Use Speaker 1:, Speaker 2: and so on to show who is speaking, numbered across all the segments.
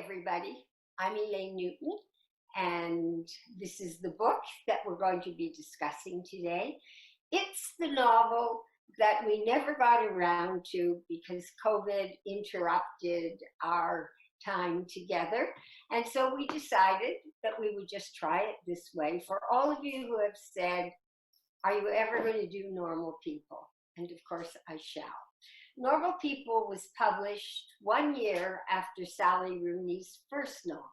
Speaker 1: everybody. I'm Elaine Newton, and this is the book that we're going to be discussing today. It's the novel that we never got around to because COVID interrupted our time together. And so we decided that we would just try it this way. For all of you who have said, are you ever going to do Normal People? And of course, I shall. Normal People was published 1 year after Sally Rooney's first novel.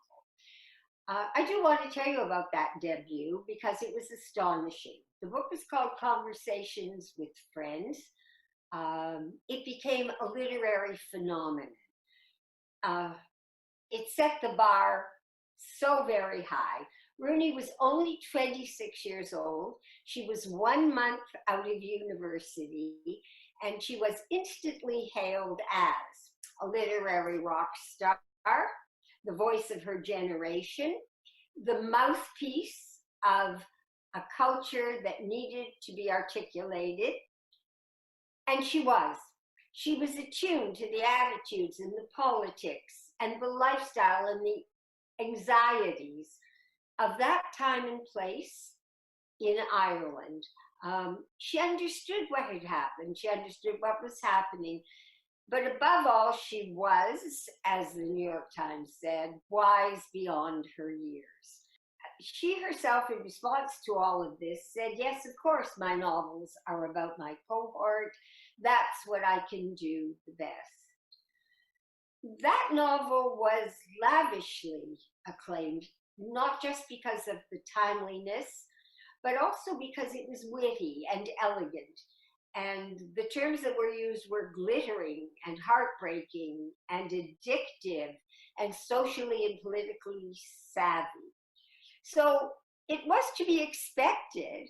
Speaker 1: I do want to tell you about that debut because it was astonishing. The book was called Conversations with Friends. It became a literary phenomenon. It set the bar so very high. Rooney was only 26 years old. She was 1 month out of university, and she was instantly hailed as a literary rock star, the voice of her generation, the mouthpiece of a culture that needed to be articulated. And she was. She was attuned to the attitudes and the politics and the lifestyle and the anxieties of that time and place in Ireland. She understood what had happened. She understood what was happening. But above all, she was, as the New York Times said, wise beyond her years. She herself, in response to all of this, said, yes, of course, my novels are about my cohort. That's what I can do the best. That novel was lavishly acclaimed, not just because of the timeliness, but also because it was witty and elegant. And the terms that were used were glittering and heartbreaking and addictive and socially and politically savvy. So it was to be expected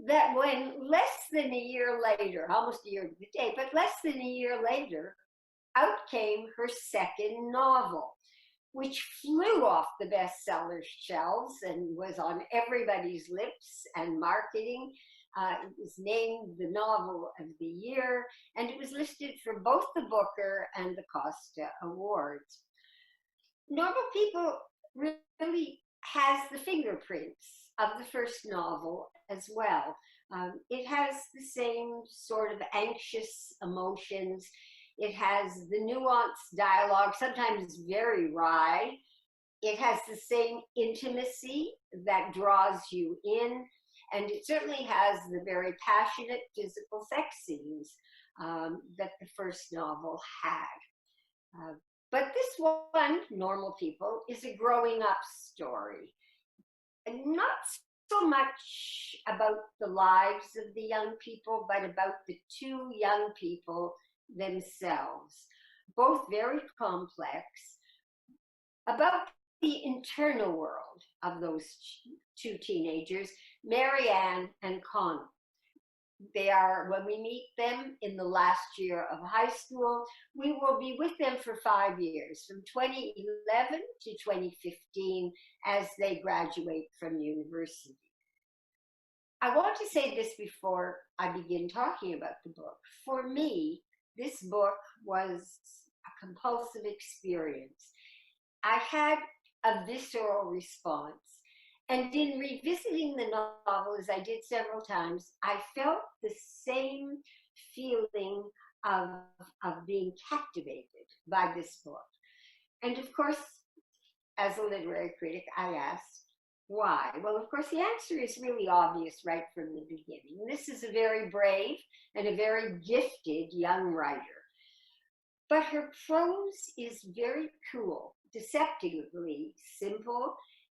Speaker 1: that when less than a year later, almost a year to the day, but less than a year later, out came her second novel, which flew off the bestseller shelves and was on everybody's lips and marketing. It was named the Novel of the Year, and it was listed for both the Booker and the Costa Awards. Normal People really has the fingerprints of the first novel as well. It has the same sort of anxious emotions. It has the nuanced dialogue, sometimes very wry. It has the same intimacy that draws you in. And it certainly has the very passionate physical sex scenes that the first novel had. But this one, Normal People, is a growing up story. And not so much about the lives of the young people, but about the two young people themselves, both very complex, about the internal world of those two teenagers, Marianne and Connell. They are, when we meet them in the last year of high school, we will be with them for 5 years, from 2011 to 2015, as they graduate from university. I want to say this before I begin talking about the book. For me, this book was a compulsive experience. I had a visceral response. And in revisiting the novel, as I did several times, I felt the same feeling of being captivated by this book. And of course, as a literary critic, I asked, why? Well, of course, the answer is really obvious right from the beginning. This is a very brave and a very gifted young writer. But her prose is very cool, deceptively simple.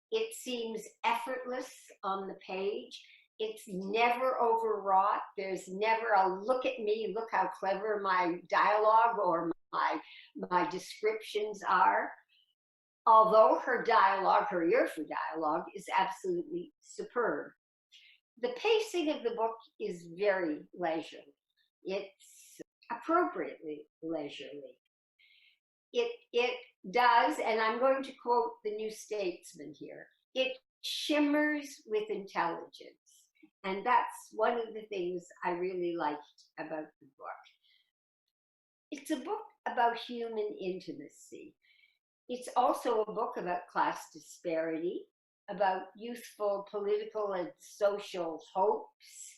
Speaker 1: It seems effortless on the page. It's never overwrought. There's never a look at me, look how clever my dialogue or my descriptions are. Although her dialogue, her ear for dialogue, is absolutely superb. The pacing of the book is very leisurely. It's appropriately leisurely. It does, and I'm going to quote the New Statesman here, it shimmers with intelligence. And that's one of the things I really liked about the book. It's a book about human intimacy. It's also a book about class disparity, about youthful political and social hopes,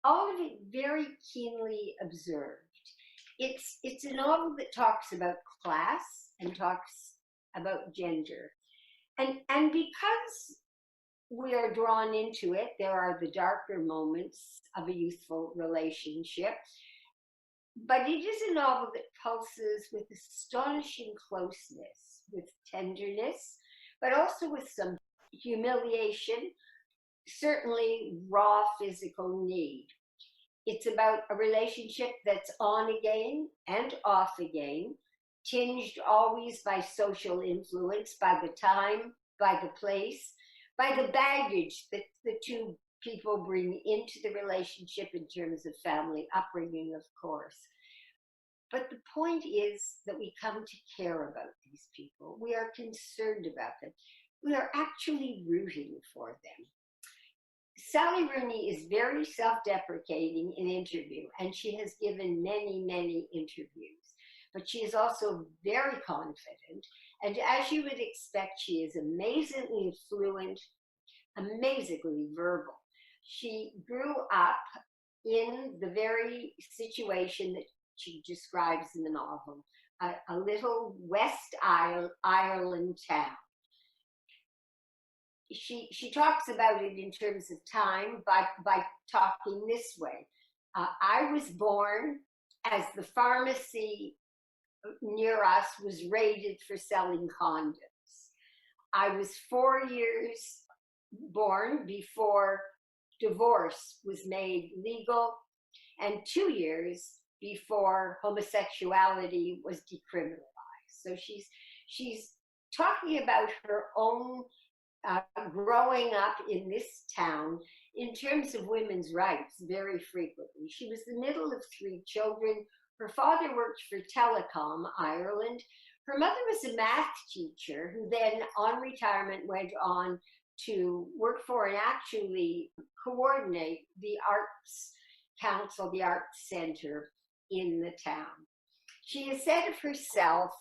Speaker 1: all of it very keenly observed. It's a novel that talks about class and talks about gender. And because we are drawn into it, there are the darker moments of a youthful relationship. But it is a novel that pulses with astonishing closeness, with tenderness, but also with some humiliation, certainly raw physical need. It's about a relationship that's on again and off again, tinged always by social influence, by the time, by the place, by the baggage that the two people bring into the relationship in terms of family upbringing, of course. But the point is that we come to care about these people. We are concerned about them. We are actually rooting for them. Sally Rooney is very self-deprecating in interview, and she has given many, many interviews. But she is also very confident, and as you would expect, she is amazingly fluent, amazingly verbal. She grew up in the very situation that she describes in the novel, a little West Ireland town. She talks about it in terms of time by talking this way. I was born as the pharmacy near us was raided for selling condoms. I was 4 years born before divorce was made legal, and 2 years before homosexuality was decriminalized. So she's talking about her own growing up in this town in terms of women's rights very frequently. She was the middle of three children. Her father worked for Telecom Ireland. Her mother was a math teacher who then, on retirement, went on to work for and actually coordinate the arts council, the arts center in the town. She has said of herself,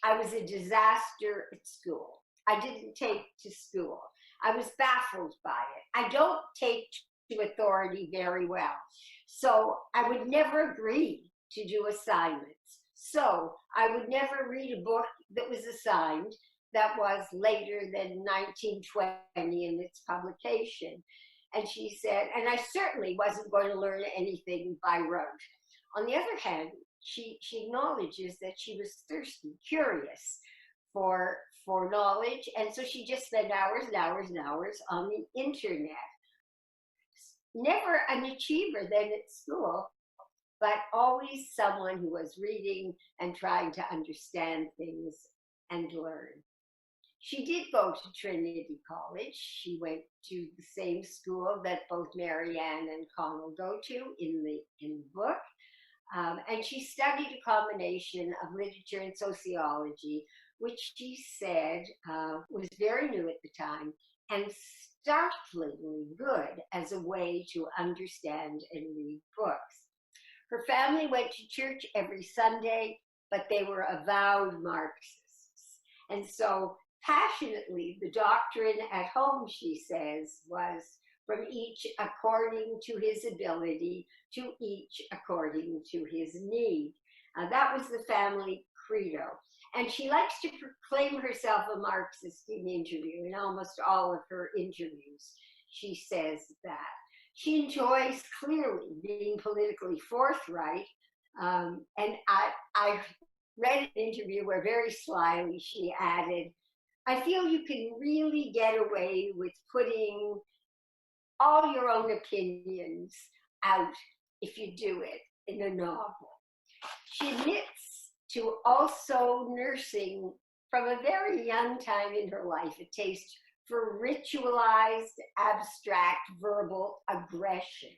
Speaker 1: I was a disaster at school. I didn't take to school. I was baffled by it. I don't take to authority very well. So I would never agree to do assignments. So I would never read a book that was assigned that was later than 1920 in its publication. And she said, and I certainly wasn't going to learn anything by rote. On the other hand, she acknowledges that she was thirsty, curious for knowledge, and so she just spent hours and hours and hours on the internet. Never an achiever then at school, but always someone who was reading and trying to understand things and learn. She did go to Trinity College. She went to the same school that both Marianne and Connell go to in the book. And she studied a combination of literature and sociology, which she said was very new at the time and startlingly good as a way to understand and read books. Her family went to church every Sunday, but they were avowed Marxists. And so passionately, the doctrine at home, she says, was from each according to his ability, to each according to his need. That was the family credo. And she likes to proclaim herself a Marxist in interview. In almost all of her interviews, she says that. She enjoys clearly being politically forthright. And I read an interview where very slyly she added, I feel you can really get away with putting all your own opinions out if you do it in a novel. She admits to also nursing from a very young time in her life a taste for ritualized, abstract, verbal aggression,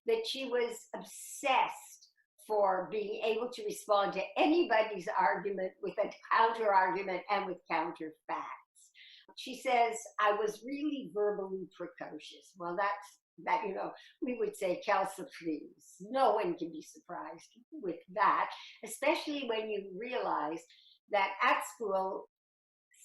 Speaker 1: that she was obsessed for being able to respond to anybody's argument with a counter argument and with counter facts. She says, I was really verbally precocious. Well, that, we would say calcifreeze. No one can be surprised with that, especially when you realize that at school,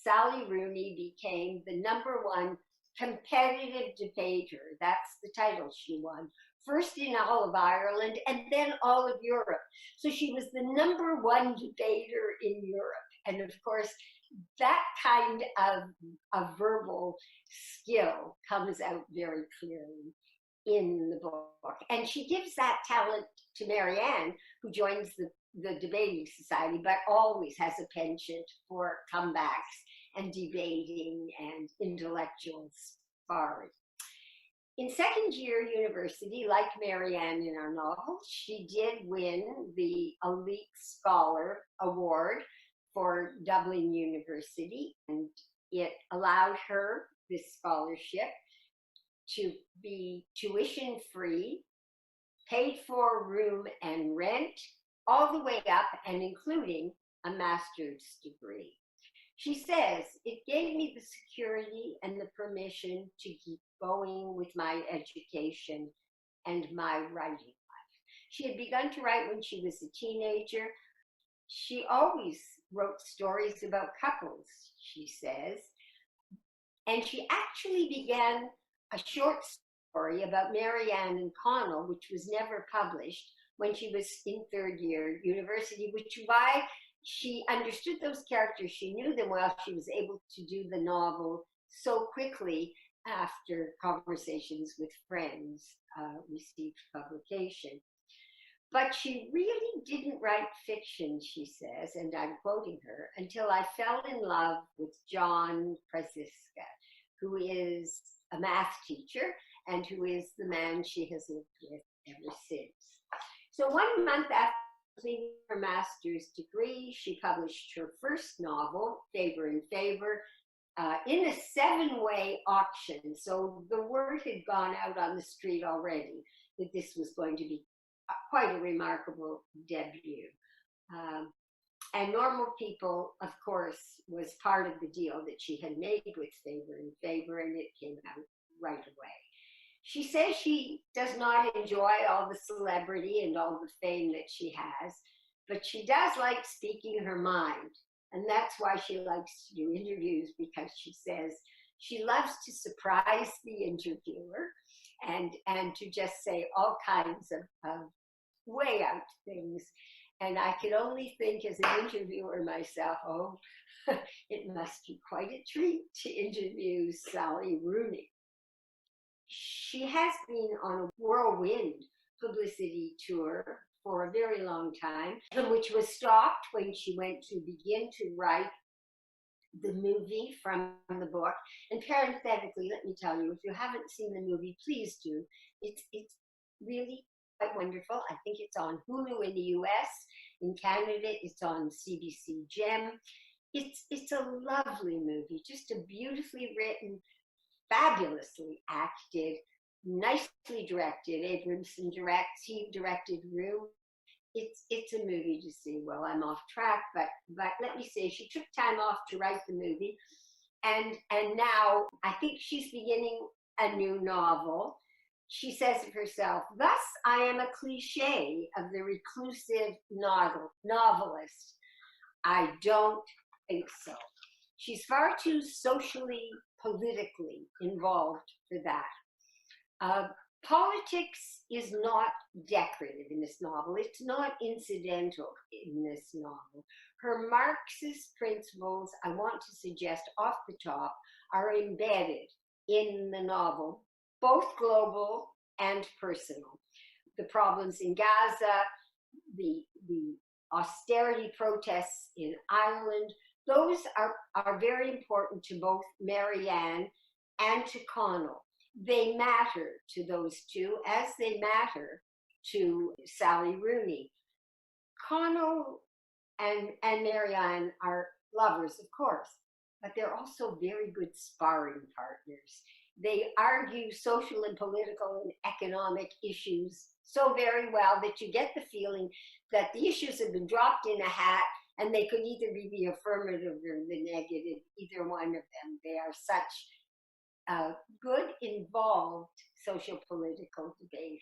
Speaker 1: Sally Rooney became the #1 competitive debater. That's the title she won. First in all of Ireland and then all of Europe. So she was the #1 debater in Europe. And of course, that kind of verbal skill comes out very clearly in the book. And she gives that talent to Marianne, who joins the debating society, but always has a penchant for comebacks and debating and intellectual sparring. In second year university, like Marianne in our novel, she did win the Elite Scholar Award for Dublin University, and it allowed her, this scholarship, to be tuition free, paid for room and rent, all the way up and including a master's degree. She says, it gave me the security and the permission to keep going with my education and my writing life. She had begun to write when she was a teenager. She always wrote stories about couples, she says. And she actually began a short story about Marianne and Connell, which was never published, when she was in third year university, which is why she understood those characters. She knew them well. She was able to do the novel so quickly after conversations with friends received publication. But she really didn't write fiction, she says, and I'm quoting her, until I fell in love with John Krasinska, who is a math teacher and who is the man she has lived with ever since. So 1 month after completing her master's degree, she published her first novel, Favor and Favor, in a 7-way auction. So the word had gone out on the street already that this was going to be quite a remarkable debut. And Normal People, of course, was part of the deal that she had made with Favor and Favor, and it came out right away. She says she does not enjoy all the celebrity and all the fame that she has, but she does like speaking her mind. And that's why she likes to do interviews, because she says she loves to surprise the interviewer and to just say all kinds of way out things. And I could only think as an interviewer myself, oh, it must be quite a treat to interview Sally Rooney. She has been on a whirlwind publicity tour for a very long time, which was stopped when she went to begin to write the movie from the book. And parenthetically, let me tell you, if you haven't seen the movie, please do. It's really quite wonderful. I think it's on Hulu in the US. In Canada, it's on CBC Gem. It's a lovely movie, just a beautifully written, fabulously acted, nicely directed. Abramson directs, he directed Room. It's a movie to see. Well, I'm off track, but let me say, she took time off to write the movie, and now I think she's beginning a new novel. She says of herself, thus I am a cliche of the reclusive novelist. I don't think so. She's far too socially, politically involved for that. Politics is not decorative in this novel. It's not incidental in this novel. Her Marxist principles, I want to suggest off the top, are embedded in the novel, both global and personal. The problems in Gaza, the austerity protests in Ireland, those are very important to both Marianne and to Connell. They matter to those two as they matter to Sally Rooney. Connell and Marianne are lovers, of course, but they're also very good sparring partners. They argue social and political and economic issues so very well that you get the feeling that the issues have been dropped in a hat and they could either be the affirmative or the negative, either one of them. They are such good, involved social political debaters.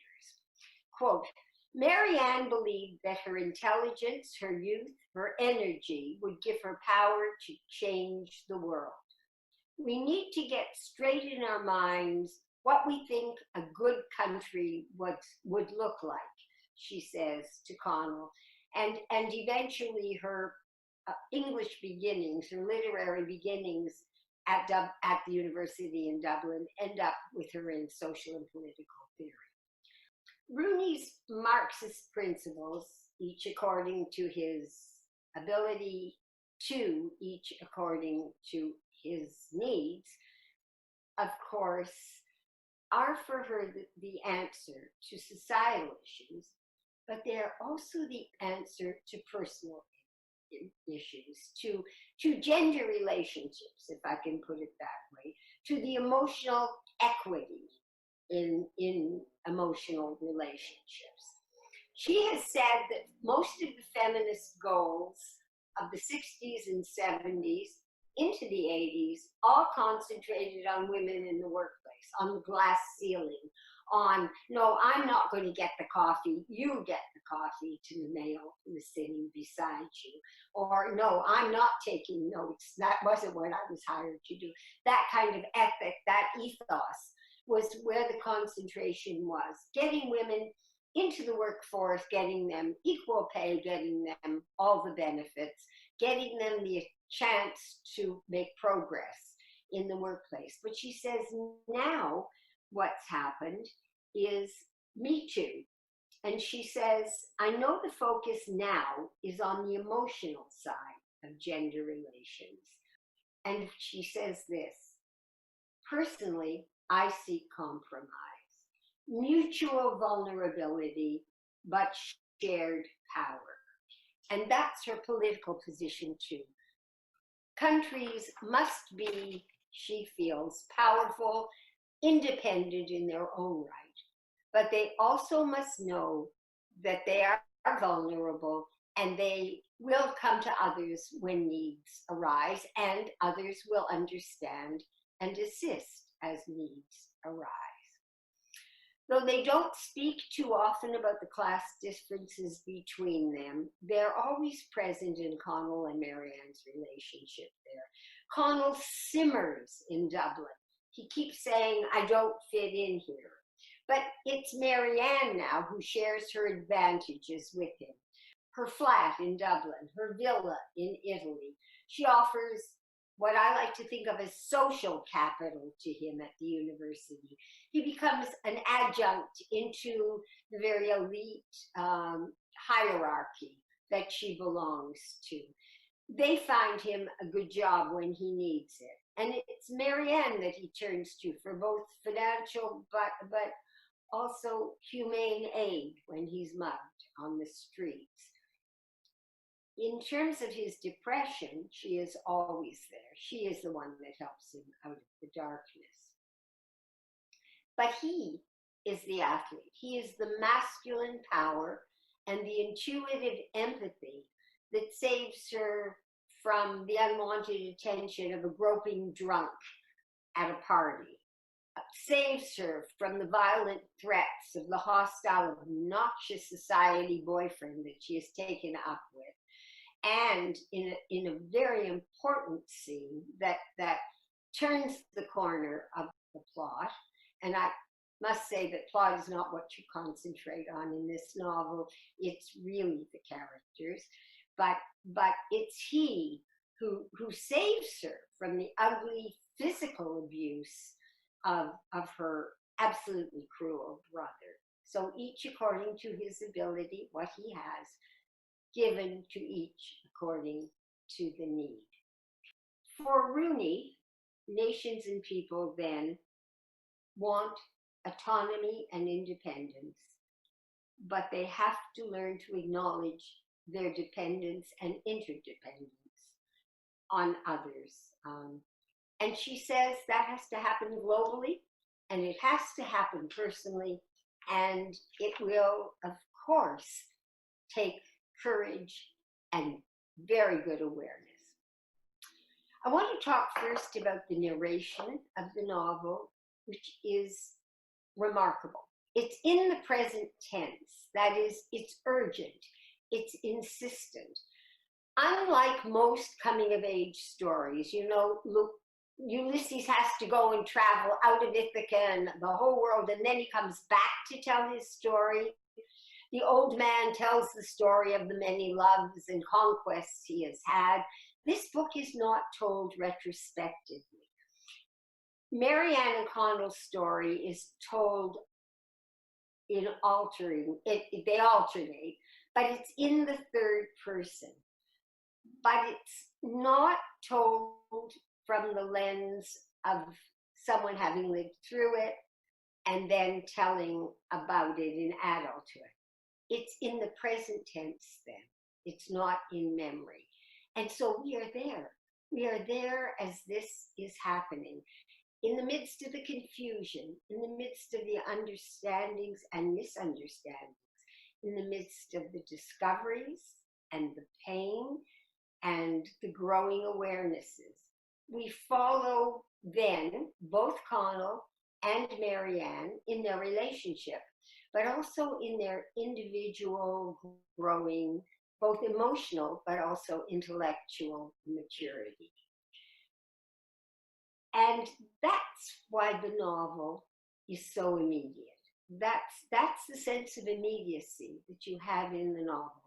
Speaker 1: Quote, Marianne believed that her intelligence, her youth, her energy would give her power to change the world. We need to get straight in our minds what we think a good country would look like, she says to Connell. And eventually her English beginnings, her literary beginnings at the university in Dublin end up with her in social and political theory. Rooney's Marxist principles, each according to his ability to, each according to his needs, of course, are for her the answer to societal issues, but they're also the answer to personal issues, to gender relationships, if I can put it that way, to the emotional equity in emotional relationships. She has said that most of the feminist goals of the 60s and 70s into the 80s all concentrated on women in the workplace, on the glass ceiling, on, no, I'm not going to get the coffee, you get the coffee, to the male who is sitting beside you. Or, no, I'm not taking notes, that wasn't what I was hired to do. That kind of ethic, that ethos was where the concentration was. Getting women into the workforce, getting them equal pay, getting them all the benefits, getting them the chance to make progress in the workplace. But she says now what's happened is Me Too. And she says, I know the focus now is on the emotional side of gender relations. And she says this, personally, I seek compromise, mutual vulnerability, but shared power. And that's her political position too. Countries must be, she feels, powerful, independent in their own right, but they also must know that they are vulnerable and they will come to others when needs arise, and others will understand and assist as needs arise. Though they don't speak too often about the class differences between them, they're always present in Connell and Marianne's relationship there. Connell simmers in Dublin. He keeps saying, I don't fit in here. But it's Marianne now who shares her advantages with him. Her flat in Dublin, her villa in Italy. She offers what I like to think of as social capital to him at the university. He becomes an adjunct into the very elite hierarchy that she belongs to. They find him a good job when he needs it. And it's Marianne that he turns to for both financial but also humane aid when he's mugged on the streets. In terms of his depression, she is always there. She is the one that helps him out of the darkness. But he is the athlete. He is the masculine power and the intuitive empathy that saves her from the unwanted attention of a groping drunk at a party, saves her from the violent threats of the hostile, obnoxious society boyfriend that she has taken up with. And in a very important scene that turns the corner of the plot, and I must say that plot is not what you concentrate on in this novel, it's really the characters, but it's he who saves her from the ugly physical abuse of her absolutely cruel brother. So each according to his ability, what he has, given to each according to the need. For Rooney, nations and people then want autonomy and independence, but they have to learn to acknowledge their dependence and interdependence on others. And she says that has to happen globally, and it has to happen personally, and it will, of course, take courage and very good awareness. I want to talk first about the narration of the novel, which is remarkable. It's in the present tense. That is, it's urgent, it's insistent. Unlike most coming of age stories, you know, look, Ulysses has to go and travel out of Ithaca and the whole world, and then he comes back to tell his story. The old man tells the story of the many loves and conquests he has had. This book is not told retrospectively. Marianne and Connell's story is told in they alternate, but it's in the third person. But it's not told from the lens of someone having lived through it and then telling about it in adulthood. It's in the present tense then. It's not in memory. And so we are there. We are there as this is happening. In the midst of the confusion, in the midst of the understandings and misunderstandings, in the midst of the discoveries and the pain and the growing awarenesses, we follow then both Connell and Marianne in their relationship, but also in their individual growing, both emotional but also intellectual maturity. And that's why the novel is so immediate. That's the sense of immediacy that you have in the novel.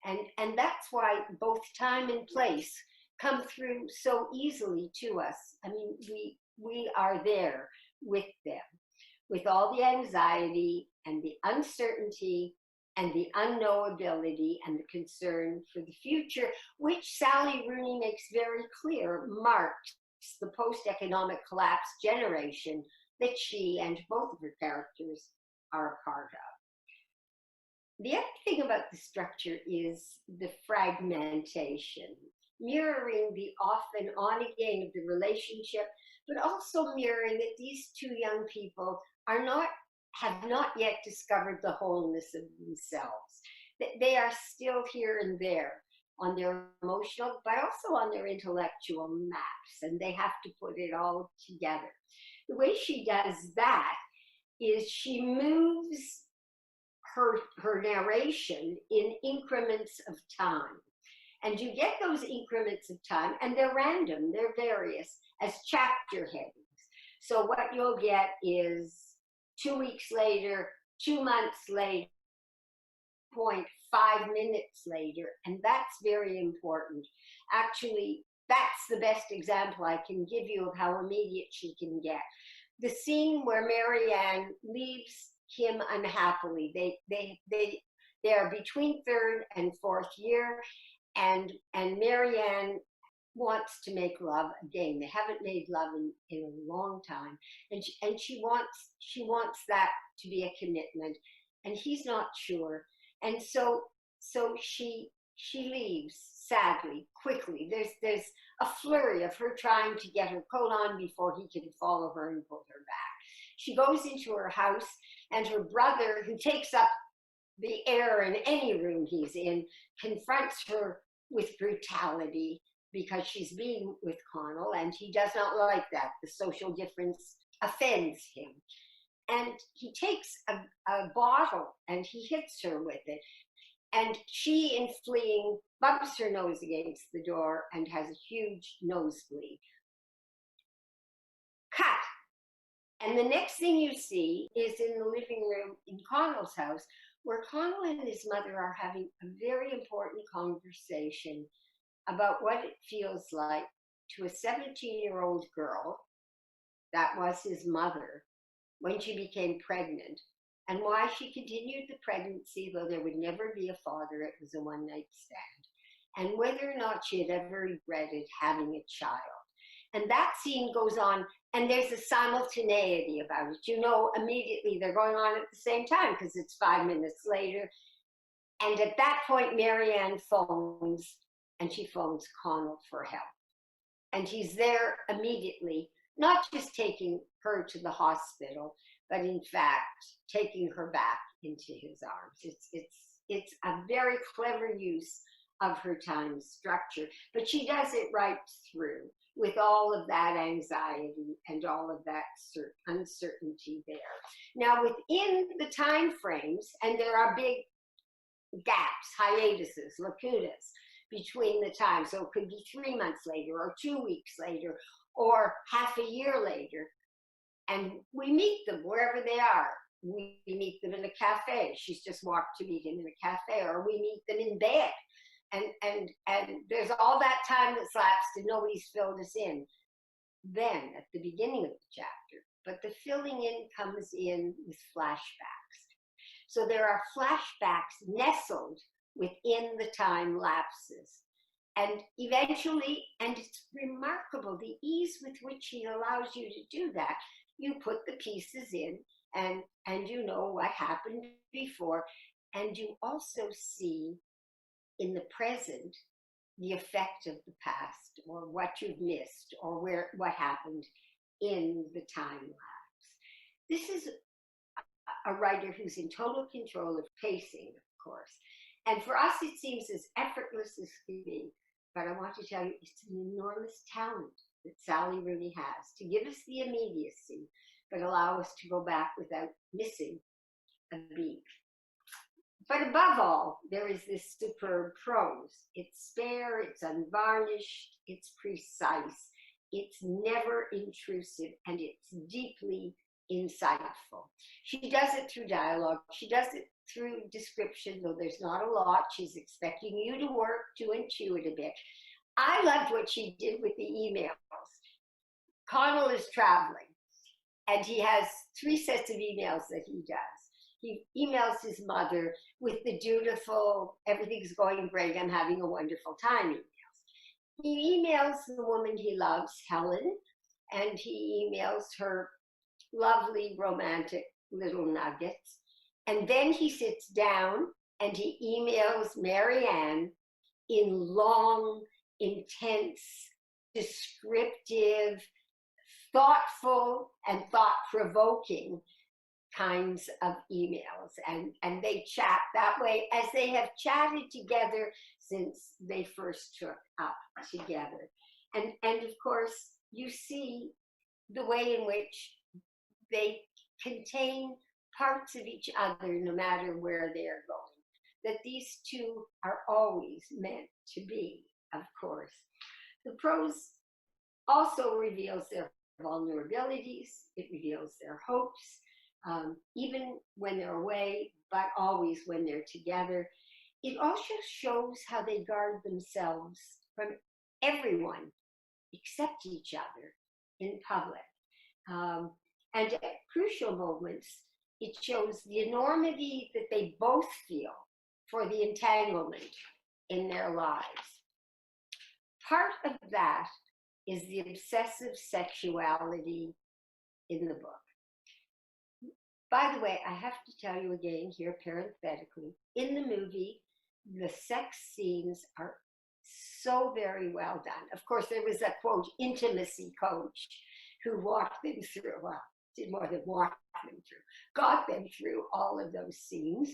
Speaker 1: And that's why both time and place come through so easily to us. I mean, we are there with them, with all the anxiety and the uncertainty and the unknowability and the concern for the future, which Sally Rooney makes very clear marks the post-economic collapse generation that she and both of her characters are a part of. The other thing about the structure is the fragmentation, mirroring the off and on again of the relationship, but also mirroring that these two young people have not yet discovered the wholeness of themselves. That they are still here and there on their emotional, but also on their intellectual maps, and they have to put it all together. The way she does that is she moves her narration in increments of time. And you get those increments of time, and they're random, they're various, as chapter headings. So what you'll get is 2 weeks later, 2 months later, 0.5 minutes later, and that's very important. Actually, that's the best example I can give you of how immediate she can get. The scene where Marianne leaves him unhappily. They are between third and fourth year, and Marianne wants to make love again. They haven't made love in a long time, and she wants that to be a commitment, and he's not sure, and so she leaves sadly, quickly. There's a flurry of her trying to get her coat on before he can follow her and pull her back. She goes into her house, and her brother, who takes up the air in any room he's in, confronts her with brutality because she's being with Connell, and he does not like that. The social difference offends him. And he takes a bottle and he hits her with it. And she, in fleeing, bumps her nose against the door and has a huge nosebleed. Cut. And the next thing you see is in the living room in Connell's house, where Connell and his mother are having a very important conversation about what it feels like to a 17-year-old girl, that was his mother, when she became pregnant, and why she continued the pregnancy, though there would never be a father, it was a one-night stand, and whether or not she had ever regretted having a child. And that scene goes on, and there's a simultaneity about it. You know, immediately they're going on at the same time because it's 5 minutes later. And at that point, Marianne phones, and she phones Connell for help. And he's there immediately, not just taking her to the hospital, but in fact, taking her back into his arms. It's a very clever use of her time structure. But she does it right through with all of that anxiety and all of that uncertainty there. Now, within the time frames, and there are big gaps, hiatuses, lacunas between the time. So it could be 3 months later or 2 weeks later or half a year later. And we meet them wherever they are. We meet them in a cafe. She's just walked to meet him in a cafe, or we meet them in bed. And there's all that time that's lapsed and nobody's filled us in. Then at the beginning of the chapter, but the filling in comes in with flashbacks. So there are flashbacks nestled within the time lapses. And eventually, and it's remarkable the ease with which he allows you to do that. You put the pieces in and you know what happened before. And you also see in the present the effect of the past, or what you've missed, or what happened in the time lapse. This is a writer who's in total control of pacing, of course. And for us, it seems as effortless as can be. But I want to tell you, it's an enormous talent that Sally Rooney has to give us the immediacy, but allow us to go back without missing a beat. But above all, there is this superb prose. It's spare, it's unvarnished, it's precise, it's never intrusive, and it's deeply insightful. She does it through dialogue. She does it through description, though there's not a lot. She's expecting you to work to intuit a bit. I loved what she did with the emails. Connell is traveling, and he has 3 sets of emails that he does. He emails his mother with the dutiful, everything's going great, I'm having a wonderful time emails. He emails the woman he loves, Helen, and he emails her lovely, romantic little nuggets. And then he sits down and he emails Marianne in long, intense, descriptive, thoughtful, and thought-provoking kinds of emails. And they chat that way as they have chatted together since they first took up together. And of course, you see the way in which they contain parts of each other no matter where they're going. That these two are always meant to be, of course. The prose also reveals their vulnerabilities. It reveals their hopes, even when they're away, but always when they're together. It also shows how they guard themselves from everyone except each other in public. And at crucial moments, it shows the enormity that they both feel for the entanglement in their lives. Part of that is the obsessive sexuality in the book. By the way, I have to tell you again here parenthetically, in the movie, the sex scenes are so very well done. Of course, there was a, quote, intimacy coach who walked them through, well, did more than walk them through, got them through all of those scenes.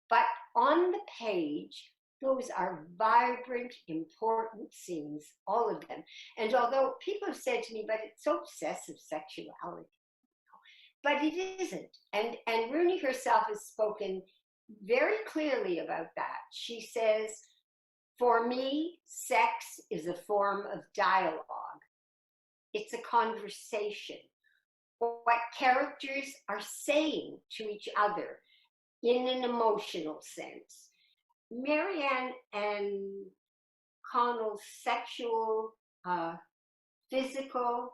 Speaker 1: But on the page, those are vibrant, important scenes, all of them. And although people have said to me, but it's so obsessive sexuality, but it isn't. And Rooney herself has spoken very clearly about that. She says, for me, sex is a form of dialogue. It's a conversation. What characters are saying to each other in an emotional sense. Marianne and Connell's sexual, physical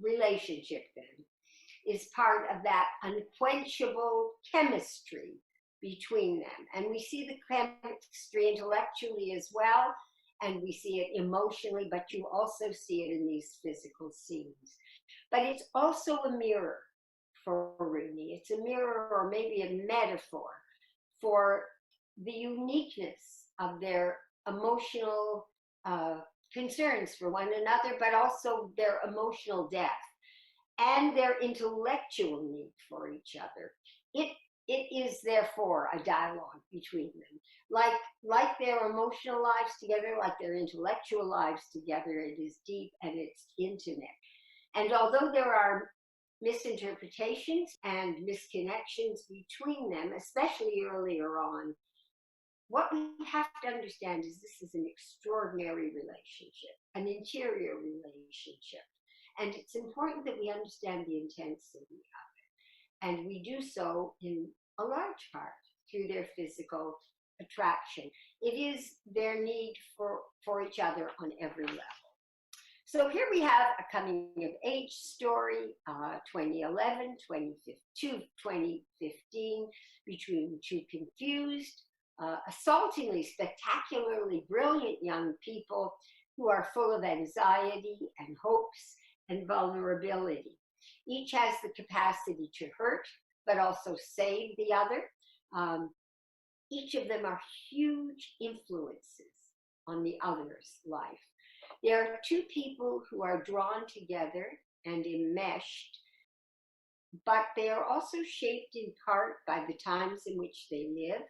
Speaker 1: relationship then is part of that unquenchable chemistry between them. And we see the chemistry intellectually as well, and we see it emotionally, but you also see it in these physical scenes. But it's also a mirror for Rooney. It's a mirror, or maybe a metaphor, for the uniqueness of their emotional concerns for one another, but also their emotional depth and their intellectual need for each other. it is therefore a dialogue between them. Like their emotional lives together, like their intellectual lives together, it is deep and it's intimate. And although there are misinterpretations and misconnections between them, especially earlier on, what we have to understand is this is an extraordinary relationship, an interior relationship. And it's important that we understand the intensity of it. And we do so in a large part through their physical attraction. It is their need for each other on every level. So here we have a coming of age story, 2011, 2015, between two confused, assaultingly, spectacularly brilliant young people who are full of anxiety and hopes and vulnerability. Each has the capacity to hurt, but also save the other. Each of them are huge influences on the other's life. There are two people who are drawn together and enmeshed, but they are also shaped in part by the times in which they live,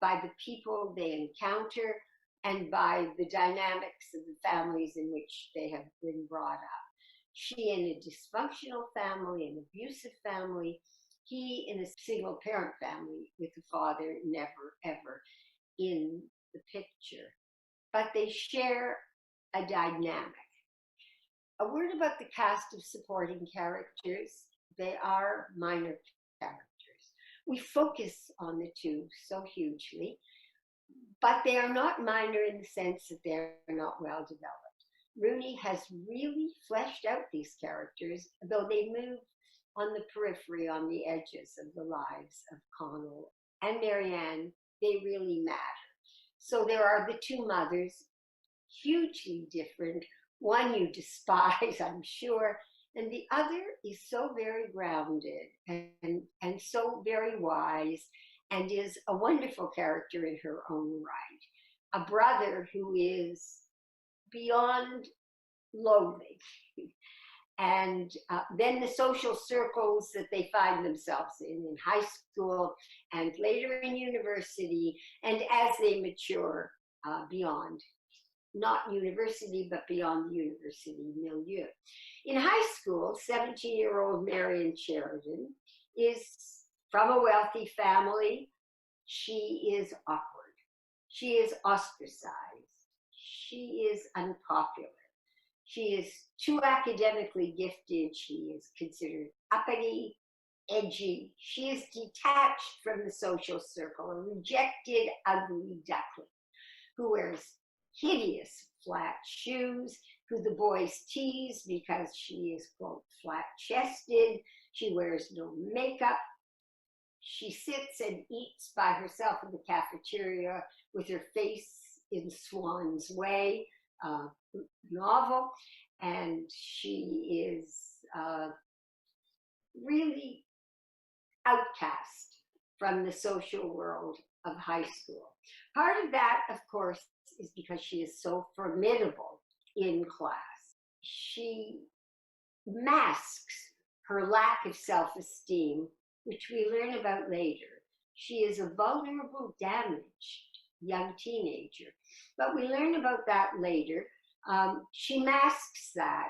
Speaker 1: by the people they encounter, and by the dynamics of the families in which they have been brought up. She in a dysfunctional family, an abusive family, he in a single parent family with the father never ever in the picture. But they share a dynamic. A word about the cast of supporting characters. They are minor characters. We focus on the two so hugely, but they are not minor in the sense that they're not well developed. Rooney has really fleshed out these characters, though they move on the periphery, on the edges of the lives of Connell and Marianne. They really matter. So there are the two mothers, hugely different. One you despise, I'm sure, and the other is so very grounded and so very wise and is a wonderful character in her own right. A brother who is beyond loathing. And then the social circles that they find themselves in high school and later in university, and as they mature beyond, not university, but beyond the university milieu. In high school, 17-year-old Marion Sheridan is from a wealthy family. She is awkward. She is ostracized. She is unpopular. She is too academically gifted. She is considered uppity, edgy. She is detached from the social circle, a rejected, ugly duckling who wears hideous flat shoes, who the boys tease because she is, quote, flat-chested. She wears no makeup. She sits and eats by herself in the cafeteria with her face in Swan's Way novel, and she is really outcast from the social world of high school. Part of that, of course, is because she is so formidable in class. She masks her lack of self-esteem, which we learn about later. She is a vulnerable, damaged young teenager, but we learn about that later. She masks that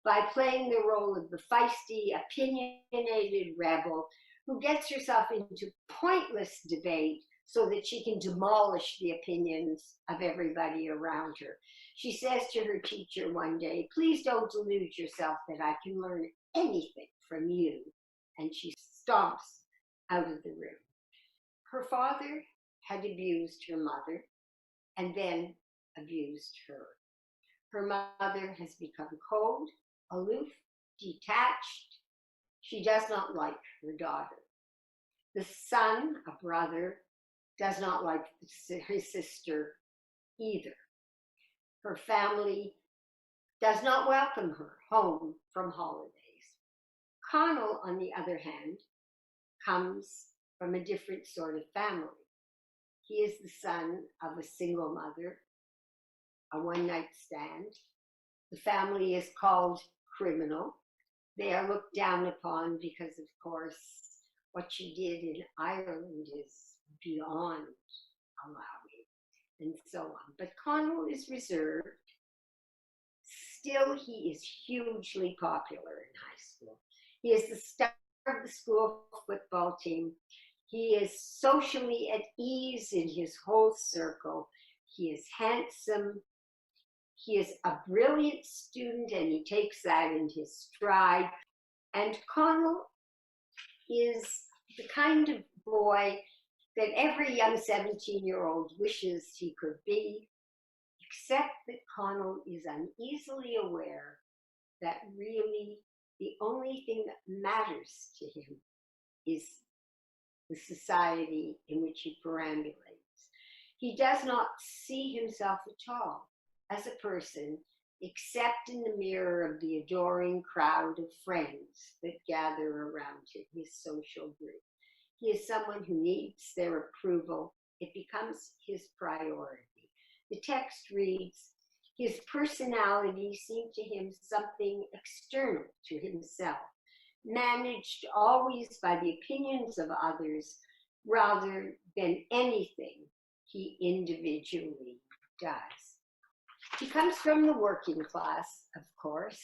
Speaker 1: by playing the role of the feisty, opinionated rebel who gets herself into pointless debate so that she can demolish the opinions of everybody around her. She says to her teacher one day, "Please don't delude yourself that I can learn anything from you." And she stomps out of the room. Her father had abused her mother and then abused her. Her mother has become cold, aloof, detached. She does not like her daughter. The son, a brother, does not like his sister either. Her family does not welcome her home from holidays. Connell, on the other hand, comes from a different sort of family. He is the son of a single mother, a one-night stand. The family is called criminal. They are looked down upon because, of course, What she did in Ireland is beyond allowing, and so on. But Connell is reserved. Still, he is hugely popular in high school. He is the star of the school football team. He is socially at ease in his whole circle. He is handsome. He is a brilliant student, and he takes that in his stride. And Connell is the kind of boy that every young 17-year-old wishes he could be, except that Connell is uneasily aware that really the only thing that matters to him is the society in which he perambulates. He does not see himself at all as a person, except in the mirror of the adoring crowd of friends that gather around him, his social group. He is someone who needs their approval. It becomes his priority. The text reads, his personality seemed to him something external to himself, managed always by the opinions of others rather than anything he individually does. He comes from the working class, of course,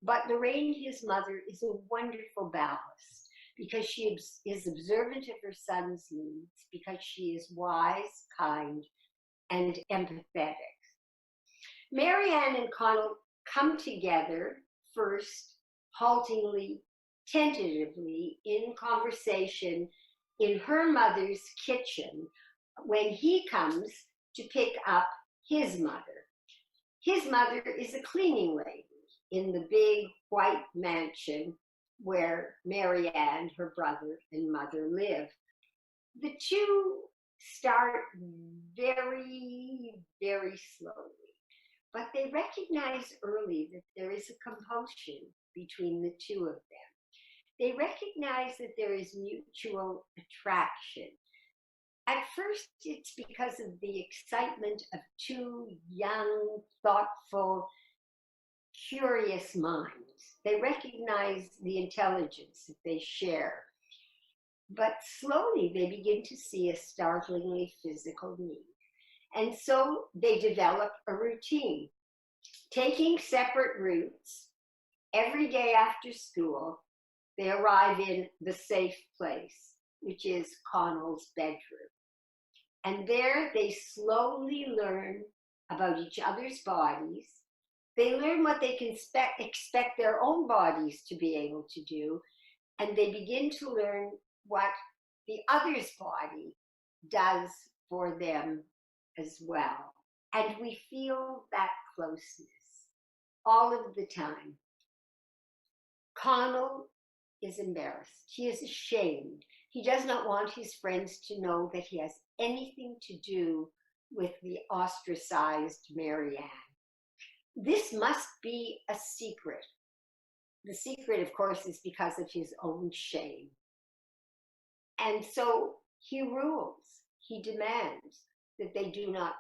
Speaker 1: but Lorraine, his mother, is a wonderful ballast because she is observant of her son's needs, because she is wise, kind, and empathetic. Marianne and Connell come together first, haltingly, tentatively, in conversation in her mother's kitchen when he comes to pick up his mother. His mother is a cleaning lady in the big white mansion where Marianne, her brother, and mother live. The two start very, very slowly, but they recognize early that there is a compulsion between the two of them. They recognize that there is mutual attraction. At first, it's because of the excitement of two young, thoughtful, curious minds. They recognize the intelligence that they share. But slowly, they begin to see a startlingly physical need. And so they develop a routine, taking separate routes. Every day after school, they arrive in the safe place, which is Connell's bedroom. And there they slowly learn about each other's bodies. They learn what they can expect their own bodies to be able to do. And they begin to learn what the other's body does for them as well. And we feel that closeness all of the time. Connell is embarrassed. He is ashamed. He does not want his friends to know that he has anything to do with the ostracized Marianne. This must be a secret. The secret, of course, is because of his own shame. And so he rules, he demands that they do not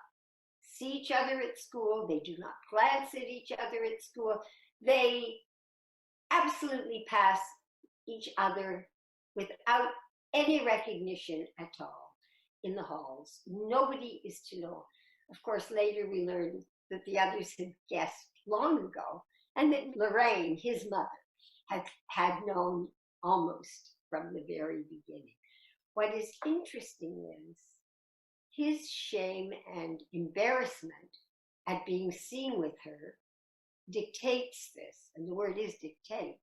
Speaker 1: see each other at school, they do not glance at each other at school, they absolutely pass each other without any recognition at all in the halls. Nobody is to know. Of course, later we learned that the others had guessed long ago, and that Lorraine, his mother, had known almost from the very beginning. What is interesting is his shame and embarrassment at being seen with her dictates this, and the word is dictates.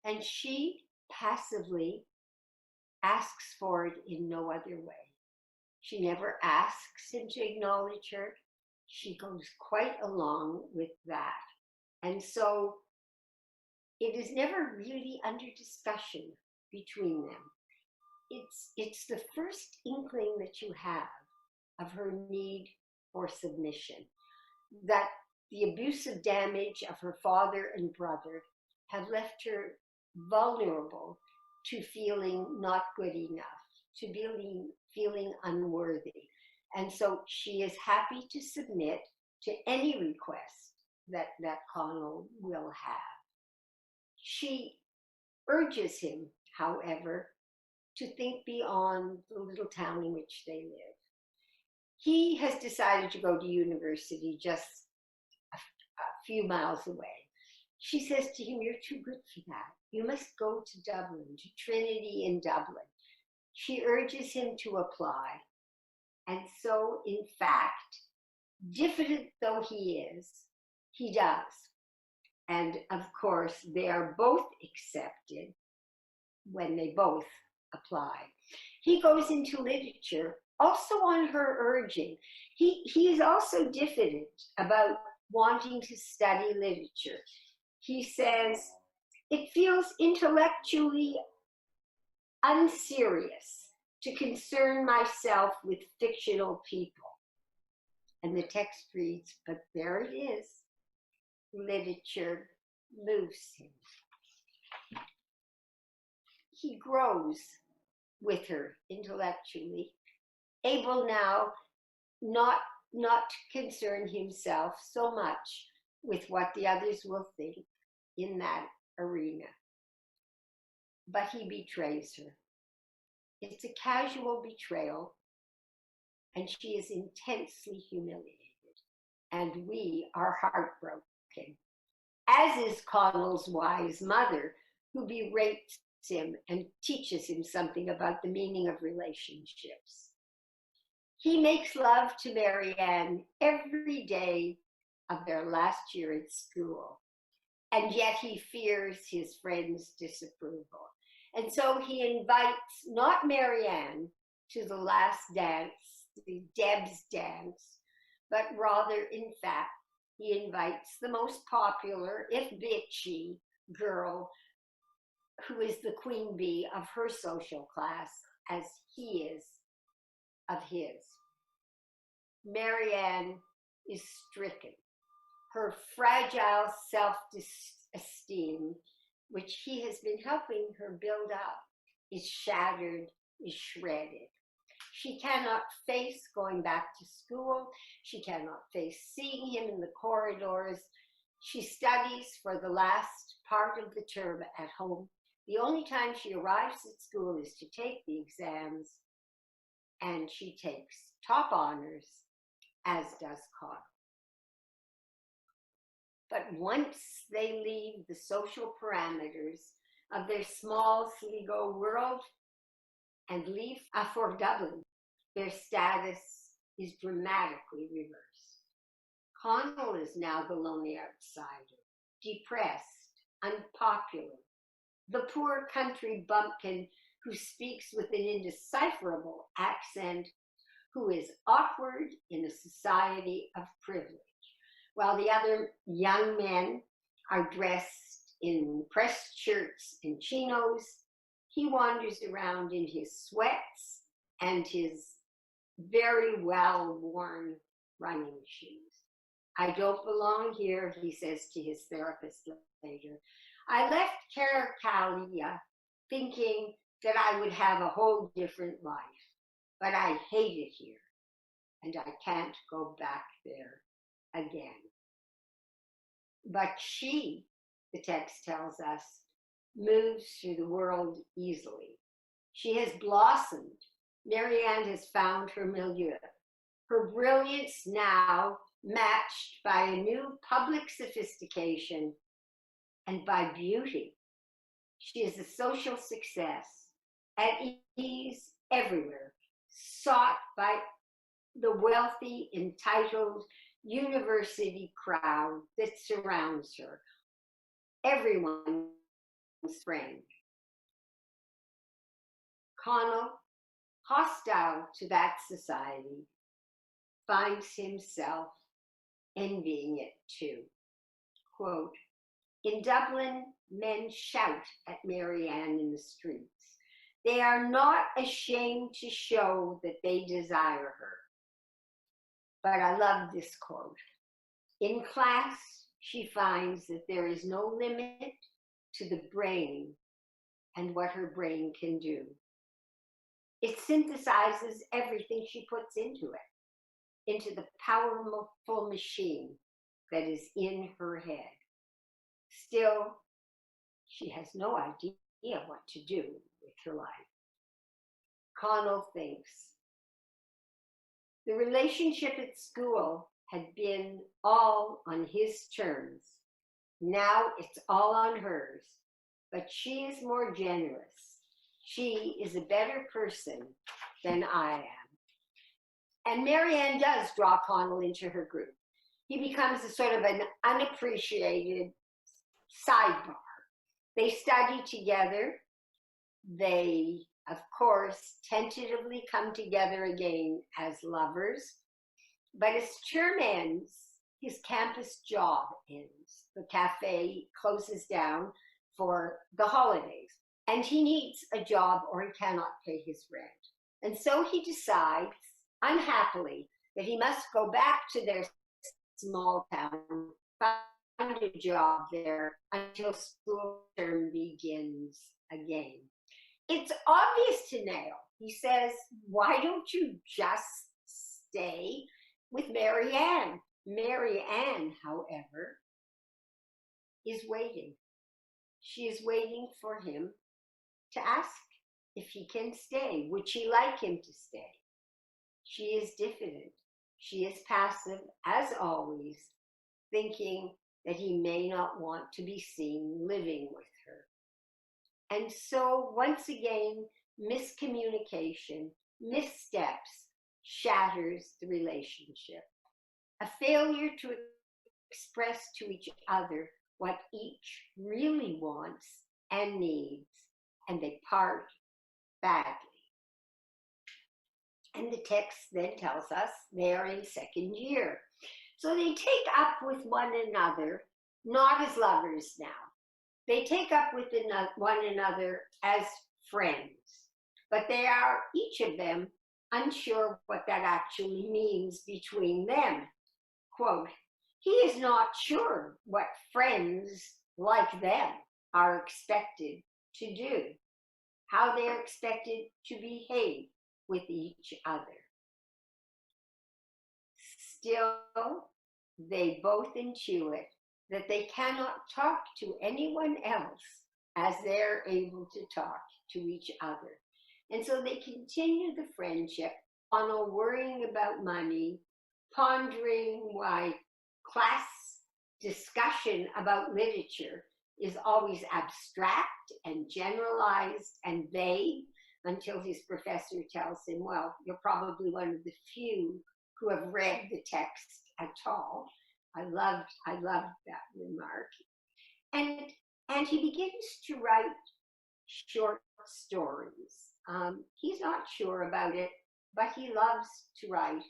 Speaker 1: And she passively asks for it in no other way. She never asks him to acknowledge her. She goes quite along with that. And so it is never really under discussion between them. It's the first inkling that you have of her need for submission, that the abusive damage of her father and brother have left her vulnerable to feeling not good enough, to feeling unworthy. And so she is happy to submit to any request that Connell will have. She urges him however, to think beyond the little town in which they live. He has decided to go to university just a few miles away. She says to him, "You're too good for that. You must go to Dublin, to Trinity in Dublin." She urges him to apply. And so, in fact, diffident though he is, he does. And of course, they are both accepted when they both apply. He goes into literature also on her urging. He is also diffident about wanting to study literature. He says, "It feels intellectually unserious to concern myself with fictional people." And the text reads, "But there it is. Literature moves him." He grows with her intellectually, able now not to concern himself so much with what the others will think in that arena. But he betrays her. It's a casual betrayal, and she is intensely humiliated. And we are heartbroken, as is Connell's wise mother, who berates him and teaches him something about the meaning of relationships. He makes love to Marianne every day of their last year at school, and yet he fears his friends' disapproval. And so he invites not Marianne to the last dance, the Deb's dance, but rather, in fact, he invites the most popular, if bitchy, girl who is the queen bee of her social class, as he is of his. Marianne is stricken. Her fragile self-esteem, which he has been helping her build up, is shattered, is shredded. She cannot face going back to school. She cannot face seeing him in the corridors. She studies for the last part of the term at home. The only time she arrives at school is to take the exams, and she takes top honors, as does Connell. But once they leave the social parameters of their small Sligo world and leave for Dublin, their status is dramatically reversed. Connell is now the lonely outsider, depressed, unpopular, the poor country bumpkin who speaks with an indecipherable accent, who is awkward in a society of privilege. While the other young men are dressed in pressed shirts and chinos, he wanders around in his sweats and his very well-worn running shoes. "I don't belong here," he says to his therapist later. "I left Carricalia thinking that I would have a whole different life, but I hate it here, and I can't go back there again." But she, the text tells us, moves through the world easily. She has blossomed. Marianne has found her milieu. Her brilliance now matched by a new public sophistication and by beauty. She is a social success, at ease everywhere, sought by the wealthy, entitled university crowd that surrounds her. Everyone's friend. Connell, hostile to that society, finds himself envying it too. Quote, "In Dublin, men shout at Marianne in the streets. They are not ashamed to show that they desire her." But I love this quote. "In class, she finds that there is no limit to the brain and what her brain can do. It synthesizes everything she puts into it, into the powerful machine that is in her head. Still, she has no idea what to do with her life. Connell thinks the relationship at school had been all on his terms. Now it's all on hers, but she is more generous. She is a better person than I am. And Marianne does draw Connell into her group. He becomes a sort of an unappreciated sidebar. They study together. They, of course, tentatively come together again as lovers. But as term ends, his campus job ends. The cafe closes down for the holidays, and he needs a job or he cannot pay his rent. And so he decides, unhappily, that he must go back to their small town, find a job there until school term begins again. It's obvious to Nail. He says, why don't you just stay with Marianne? Marianne, however, is waiting. She is waiting for him to ask if he can stay. Would she like him to stay? She is diffident. She is passive, as always, thinking that he may not want to be seen living with her. And so, once again, miscommunication, missteps, shatters the relationship. A failure to express to each other what each really wants and needs, and they part badly. And the text then tells us they are in second year. So they take up with one another, not as lovers now. They take up with one another as friends, but they are, each of them, unsure what that actually means between them. Quote, he is not sure what friends like them are expected to do, how they are expected to behave with each other. Still, they both intuit that they cannot talk to anyone else as they're able to talk to each other. And so they continue the friendship, Connell worrying about money, pondering why class discussion about literature is always abstract and generalized and vague, until his professor tells him, well, you're probably one of the few who have read the text at all. I loved that remark. And he begins to write short stories. He's not sure about it, but he loves to write,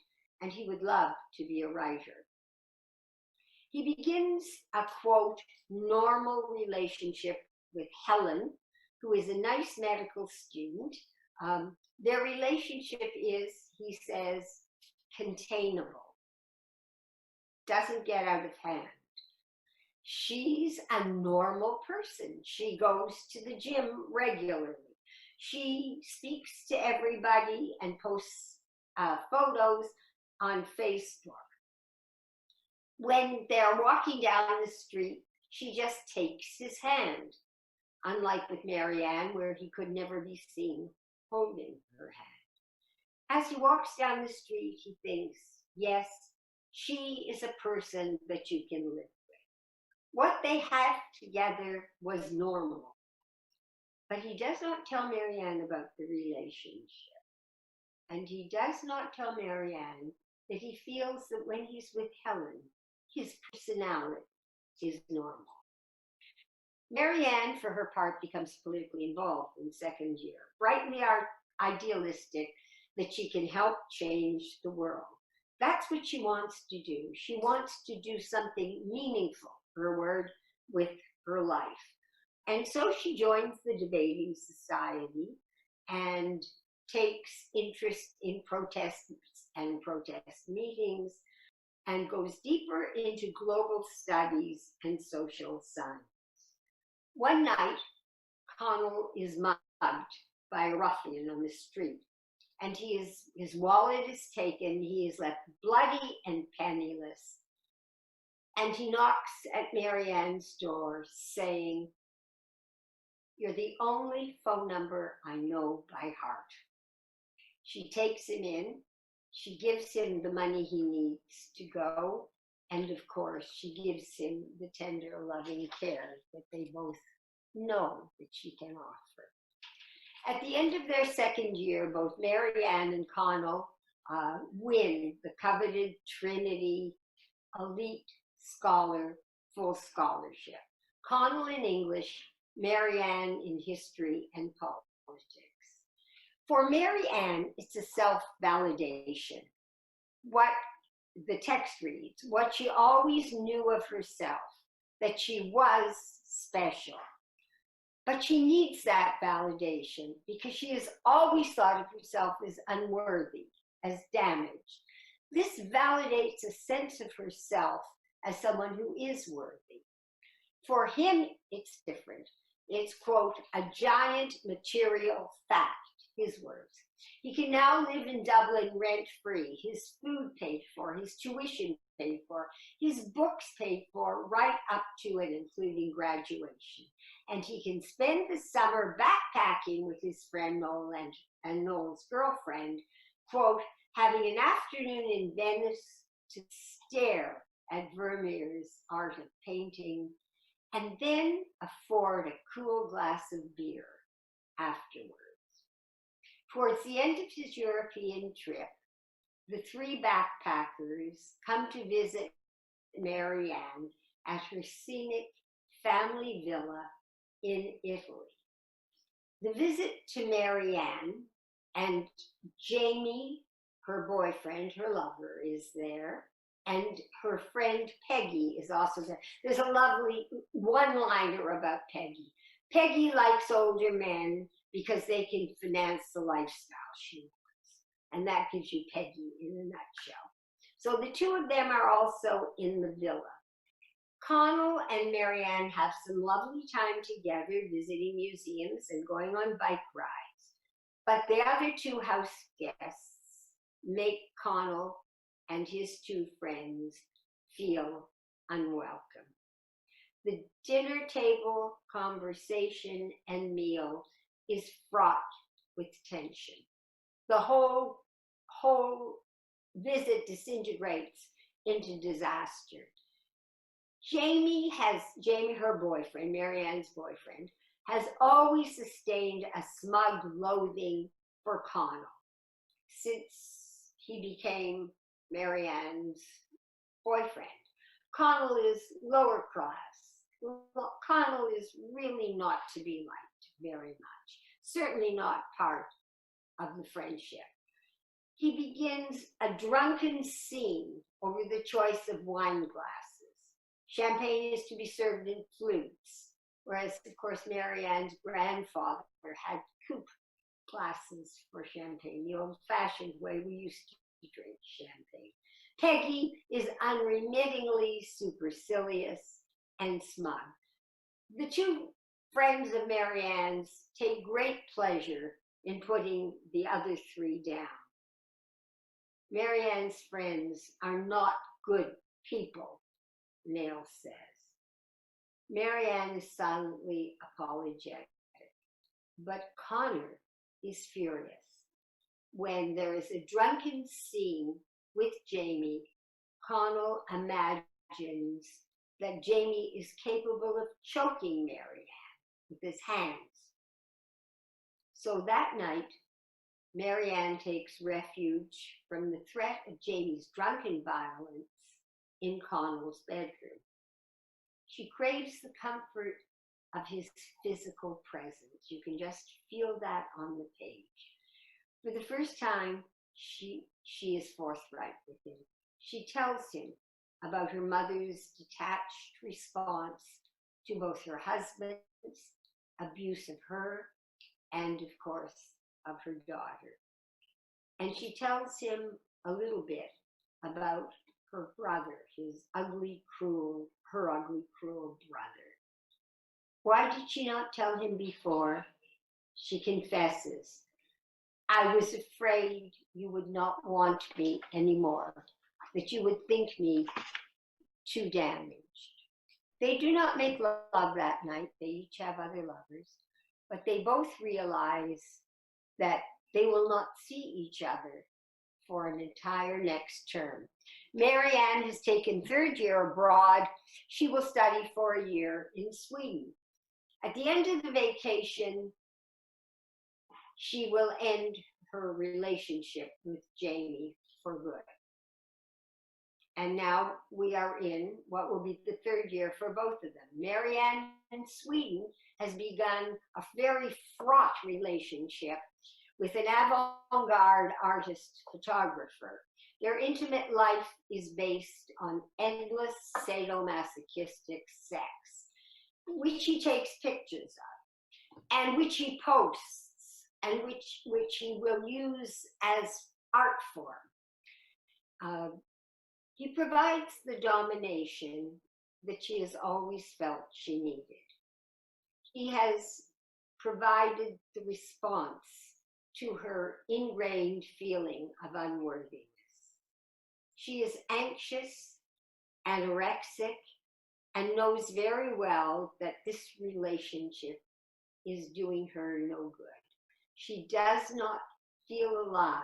Speaker 1: and he would love to be a writer. He begins a, quote, normal relationship with Helen, who is a nice medical student. Their relationship is, he says, containable, doesn't get out of hand. She's a normal person. She goes to the gym regularly. She speaks to everybody and posts photos on Facebook. When they're walking down the street, she just takes his hand, unlike with Marianne, where he could never be seen holding her hand. As he walks down the street, he thinks, yes, she is a person that you can live with. What they had together was normal. But he does not tell Marianne about the relationship. And he does not tell Marianne that he feels that when he's with Helen, his personality is normal. Marianne, for her part, becomes politically involved in second year, brightly idealistic that she can help change the world. That's what she wants to do. She wants to do something meaningful, her word, with her life. And so she joins the debating society and takes interest in protests and protest meetings and goes deeper into global studies and social science. One night, Connell is mugged by a ruffian on the street, and his wallet is taken. He is left bloody and penniless, and he knocks at Marianne's door saying, You're the only phone number I know by heart. She takes him in. She gives him the money he needs to go. And of course, she gives him the tender, loving care that they both know that she can offer. At the end of their second year, both Marianne and Connell win the coveted Trinity Elite Scholar full scholarship. Connell in English, Marianne in history and politics. For Marianne, it's a self-validation. What the text reads, what she always knew of herself, that she was special. But she needs that validation because she has always thought of herself as unworthy, as damaged. This validates a sense of herself as someone who is worthy. For him, it's different. It's, quote, a giant material fact, his words. He can now live in Dublin rent-free, his food paid for, his tuition paid for, his books paid for, right up to and including graduation. And he can spend the summer backpacking with his friend Noel and Noel's girlfriend, quote, having an afternoon in Venice to stare at Vermeer's art of painting, and then afford a cool glass of beer afterwards. Towards the end of his European trip, the three backpackers come to visit Marianne at her scenic family villa in Italy. The visit to Marianne and Jamie, her boyfriend, her lover, is there, and her friend Peggy is also there. There's a lovely one-liner about Peggy. Peggy likes older men because they can finance the lifestyle she wants. And that gives you Peggy in a nutshell. So the two of them are also in the villa. Connell and Marianne have some lovely time together visiting museums and going on bike rides. But the other two house guests make Connell and his two friends feel unwelcome. The dinner table conversation and meal is fraught with tension. The whole visit disintegrates into disaster. Jamie, her boyfriend, Marianne's boyfriend, has always sustained a smug loathing for Connell since he became Marianne's boyfriend. Connell is lower class. Connell is really not to be liked very much, certainly not part of the friendship. He begins a drunken scene over the choice of wine glasses. Champagne is to be served in flutes, whereas, of course, Marianne's grandfather had coupe glasses for champagne, the old-fashioned way we used to drink champagne. Peggy is unremittingly supercilious and smug. The two friends of Marianne's take great pleasure in putting the other three down. Marianne's friends are not good people, Neil says. Marianne is silently apologetic, but Connor is furious when there is a drunken scene with Jamie. Connell imagines that Jamie is capable of choking Marianne with his hands. So that night, Marianne takes refuge from the threat of Jamie's drunken violence in Connell's bedroom. She craves the comfort of his physical presence. You can just feel that on the page. For the first time, she is forthright with him. She tells him about her mother's detached response to both her husband's abuse of her and, of course, of her daughter. And she tells him a little bit about her brother, her ugly, cruel brother. Why did she not tell him before? She confesses, I was afraid you would not want me anymore, that you would think me too damaged. They do not make love that night. They each have other lovers. but they both realize that they will not see each other for an entire next term. Marianne has taken third year abroad. She will study for a year in Sweden. At the end of the vacation, she will end her relationship with Jamie for good. And now we are in what will be the third year for both of them. Marianne in Sweden has begun a very fraught relationship with an avant-garde artist photographer. Their intimate life is based on endless sadomasochistic sex, which he takes pictures of, and which he posts, and which he will use as art form. He provides the domination that she has always felt she needed. He has provided the response to her ingrained feeling of unworthiness. She is anxious, anorexic, and knows very well that this relationship is doing her no good. She does not feel alive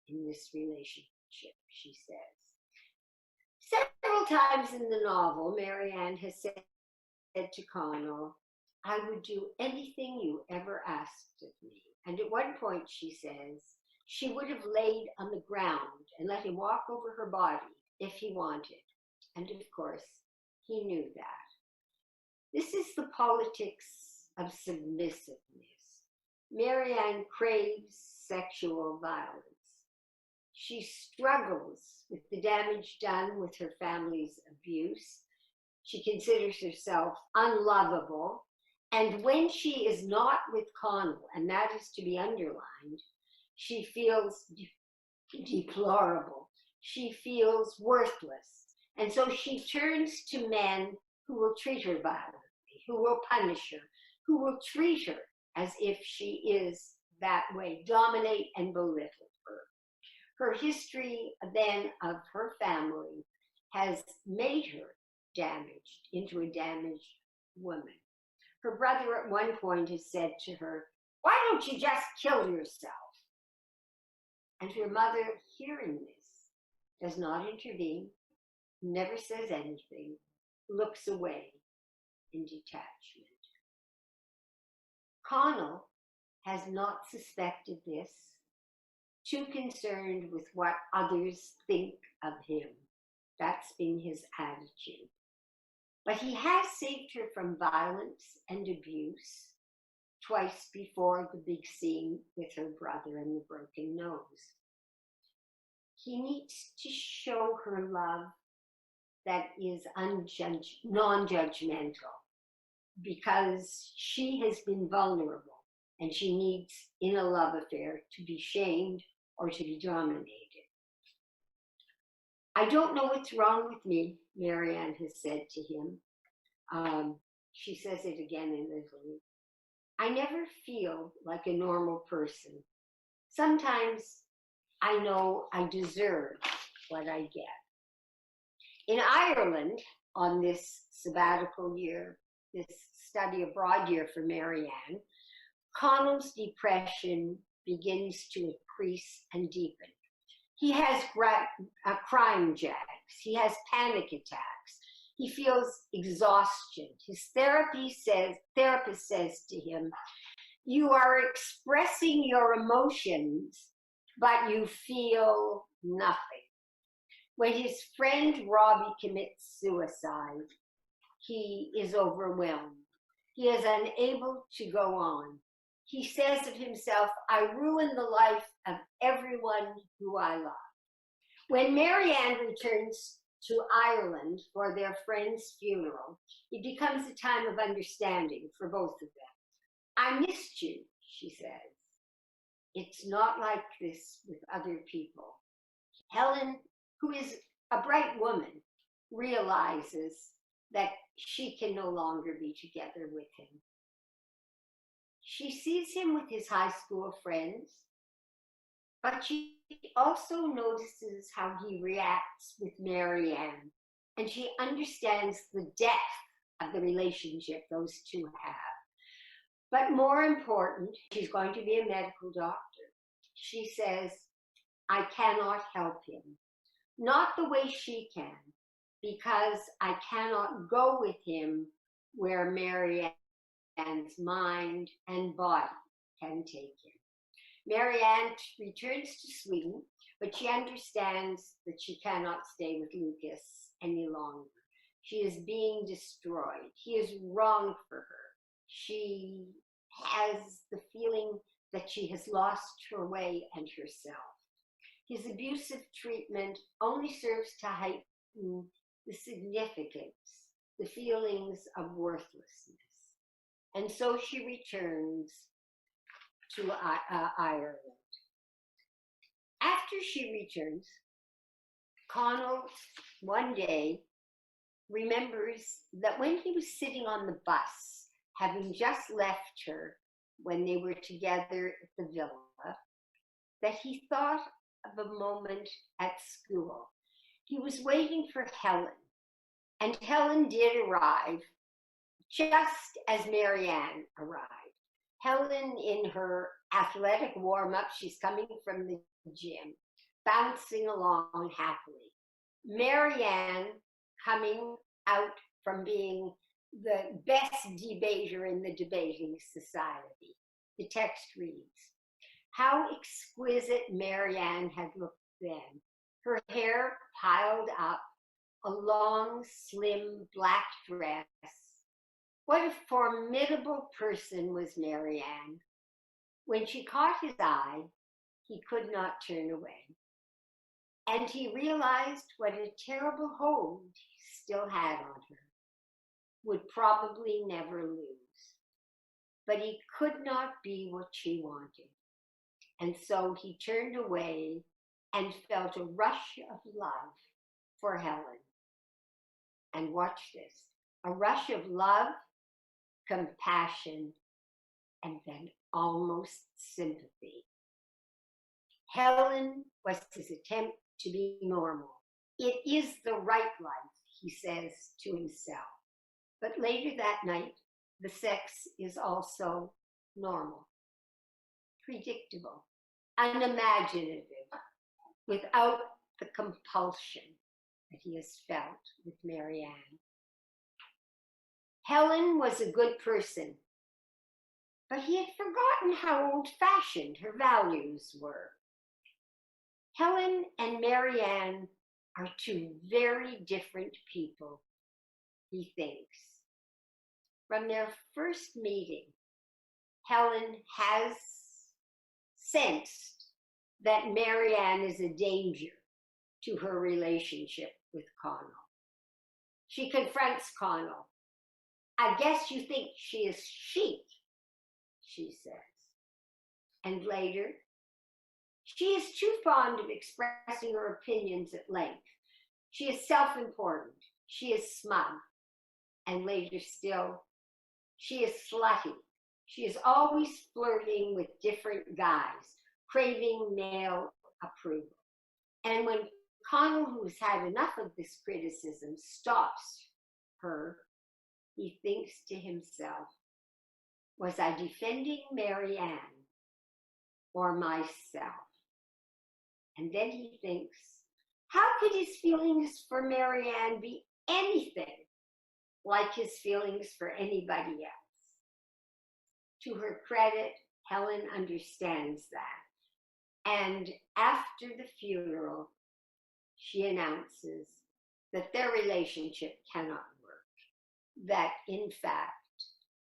Speaker 1: in this relationship, she says. Several times in the novel, Marianne has said to Connell, "I would do anything you ever asked of me." And at one point she says she would have laid on the ground and let him walk over her body if he wanted. And of course, he knew that. This is the politics of submissiveness. Marianne craves sexual violence. She struggles with the damage done with her family's abuse. She considers herself unlovable. And when she is not with Connell, and that is to be underlined, she feels deplorable. She feels worthless. And so she turns to men who will treat her violently, who will punish her, who will treat her as if she is that way, dominate and belittle her. Her history then of her family has made her damaged into a damaged woman. Her brother at one point has said to her, "Why don't you just kill yourself?" And her mother, hearing this, does not intervene, never says anything, looks away in detachment. Connell has not suspected this, too concerned with what others think of him. That's been his attitude. But he has saved her from violence and abuse twice before the big scene with her brother and the broken nose. He needs to show her love that is non-judgmental, because she has been vulnerable and she needs, in a love affair, to be shamed or to be dominated. "I don't know what's wrong with me," Marianne has said to him. She says it again in Italy. "I never feel like a normal person. Sometimes I know I deserve what I get." In Ireland, on this sabbatical year, this study abroad year for Marianne, Connell's depression begins to increase and deepen. He has crime jags. He has panic attacks. He feels exhaustion. His therapist says to him, "You are expressing your emotions, but you feel nothing." When his friend Robbie commits suicide, he is overwhelmed. He is unable to go on. He says of himself, "I ruined the life of everyone who I love." When Marianne returns to Ireland for their friend's funeral, it becomes a time of understanding for both of them. "I missed you," she says. "It's not like this with other people." Helen, who is a bright woman, realizes that she can no longer be together with him. She sees him with his high school friends, but she also notices how he reacts with Marianne, and she understands the depth of the relationship those two have. But more important, she's going to be a medical doctor. She says, I cannot help him. Not the way she can, because I cannot go with him where Marianne's mind and body can take him. Marianne returns to Sweden, but she understands that she cannot stay with Lucas any longer. She is being destroyed. He is wrong for her. She has the feeling that she has lost her way and herself. His abusive treatment only serves to heighten the significance, the feelings of worthlessness. And so she returns to Ireland. After she returns, Connell one day remembers that when he was sitting on the bus, having just left her when they were together at the villa, that he thought of a moment at school. He was waiting for Helen, and Helen did arrive just as Marianne arrived. Helen, in her athletic warm-up, she's coming from the gym, bouncing along happily. Marianne, coming out from being the best debater in the debating society. The text reads, how exquisite Marianne had looked then. Her hair piled up, a long, slim black dress. What a formidable person was Marianne. When she caught his eye, he could not turn away. And he realized what a terrible hold he still had on her, would probably never lose. But he could not be what she wanted. And so he turned away and felt a rush of love for Helen. And watch this, a rush of love, compassion, and then almost sympathy. Helen was his attempt to be normal. It is the right life, he says to himself. But later that night, the sex is also normal, predictable, unimaginative, without the compulsion that he has felt with Marianne. Helen was a good person, but he had forgotten how old-fashioned her values were. Helen and Marianne are two very different people, he thinks. From their first meeting, Helen has sensed that Marianne is a danger to her relationship with Connell. She confronts Connell. I guess you think she is chic, she says. And later, she is too fond of expressing her opinions at length. She is self-important. She is smug. And later still, she is slutty. She is always flirting with different guys, craving male approval. And when Connell, who's had enough of this criticism, stops her, he thinks to himself, was I defending Marianne or myself? And then he thinks, how could his feelings for Marianne be anything like his feelings for anybody else? To her credit, Helen understands that. And after the funeral, she announces that their relationship cannot work, that in fact,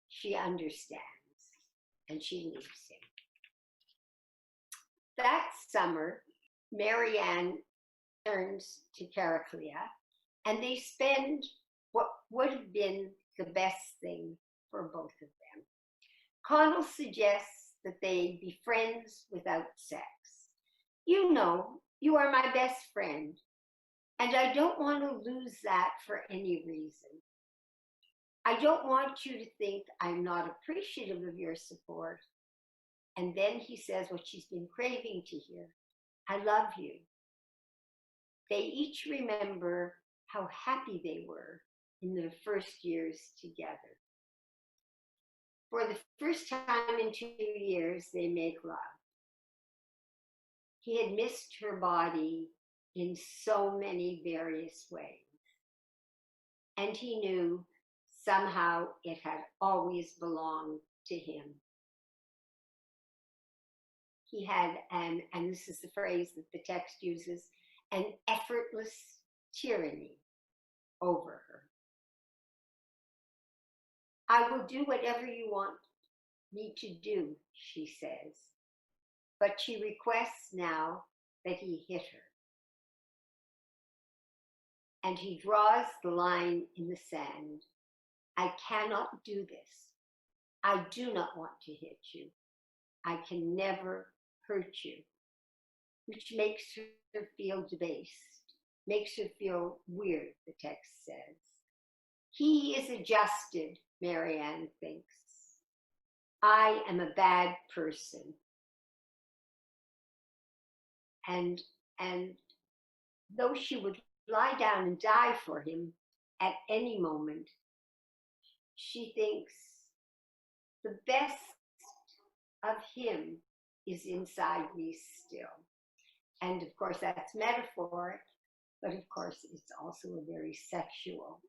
Speaker 1: she understands, and she leaves him. That summer, Marianne turns to Caraclea, and they spend what would have been the best thing for both of them. Connell suggests that they be friends without sex. You know, you are my best friend, and I don't want to lose that for any reason. I don't want you to think I'm not appreciative of your support. And then he says what she's been craving to hear. I love you. They each remember how happy they were in their first years together. For the first time in 2 years, they make love. He had missed her body in so many various ways. And he knew somehow it had always belonged to him. He had and this is the phrase that the text uses, an effortless tyranny over her. I will do whatever you want me to do, she says. But she requests now that he hit her. And he draws the line in the sand. I cannot do this. I do not want to hit you. I can never hurt you. Which makes her feel debased, makes her feel weird, the text says. He is adjusted, Marianne thinks. I am a bad person. And though she would lie down and die for him at any moment, she thinks the best of him is inside me still. And of course, that's metaphoric, but of course, it's also a very sexual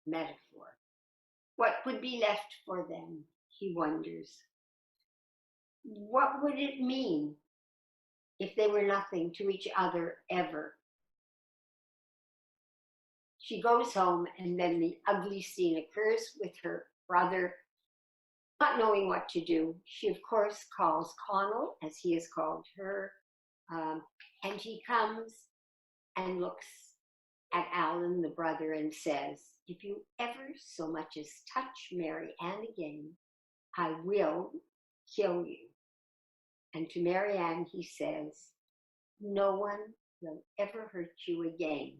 Speaker 1: metaphor. What would be left for them, he wonders. What would it mean if they were nothing to each other ever? She goes home, and then the ugly scene occurs with her brother. Not knowing what to do, she of course calls Connell, as he has called her, and he comes and looks at Alan, the brother, and says, if you ever so much as touch Mary Ann again, I will kill you. And to Mary Ann, he says, no one will ever hurt you again.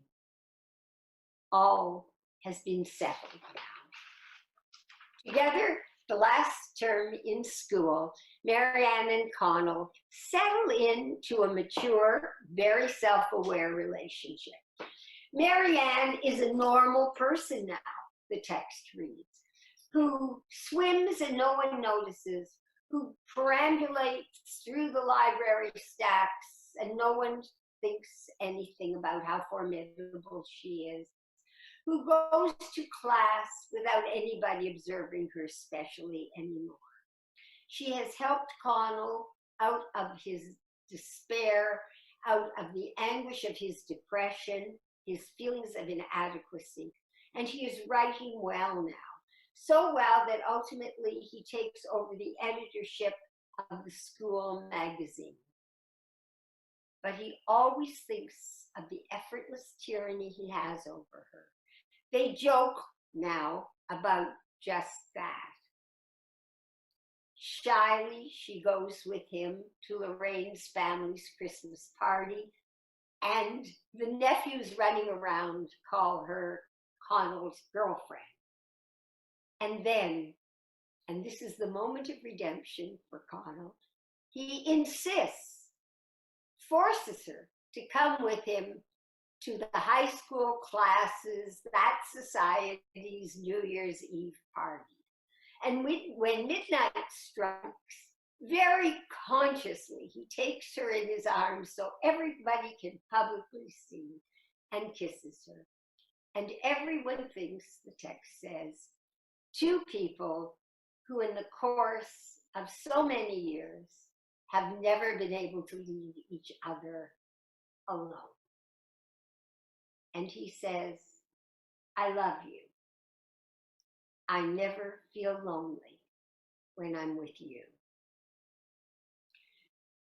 Speaker 1: All has been settled now. Together, the last term in school, Mary Ann and Connell settle into a mature, very self-aware relationship. Mary Ann is a normal person now, the text reads, who swims and no one notices, who perambulates through the library stacks and no one thinks anything about how formidable she is, who goes to class without anybody observing her specially anymore. She has helped Connell out of his despair, out of the anguish of his depression, his feelings of inadequacy, and he is writing well now. So well that ultimately he takes over the editorship of the school magazine. But he always thinks of the effortless tyranny he has over her. They joke now about just that. Shyly, she goes with him to Lorraine's family's Christmas party, and the nephews running around call her Connell's girlfriend. And then, and this is the moment of redemption for Connell, he insists, forces her to come with him to the high school classes, that society's New Year's Eve party. And when midnight strikes, very consciously, he takes her in his arms so everybody can publicly see and kisses her. And everyone thinks, the text says, two people who in the course of so many years have never been able to leave each other alone. And he says, I love you. I never feel lonely when I'm with you.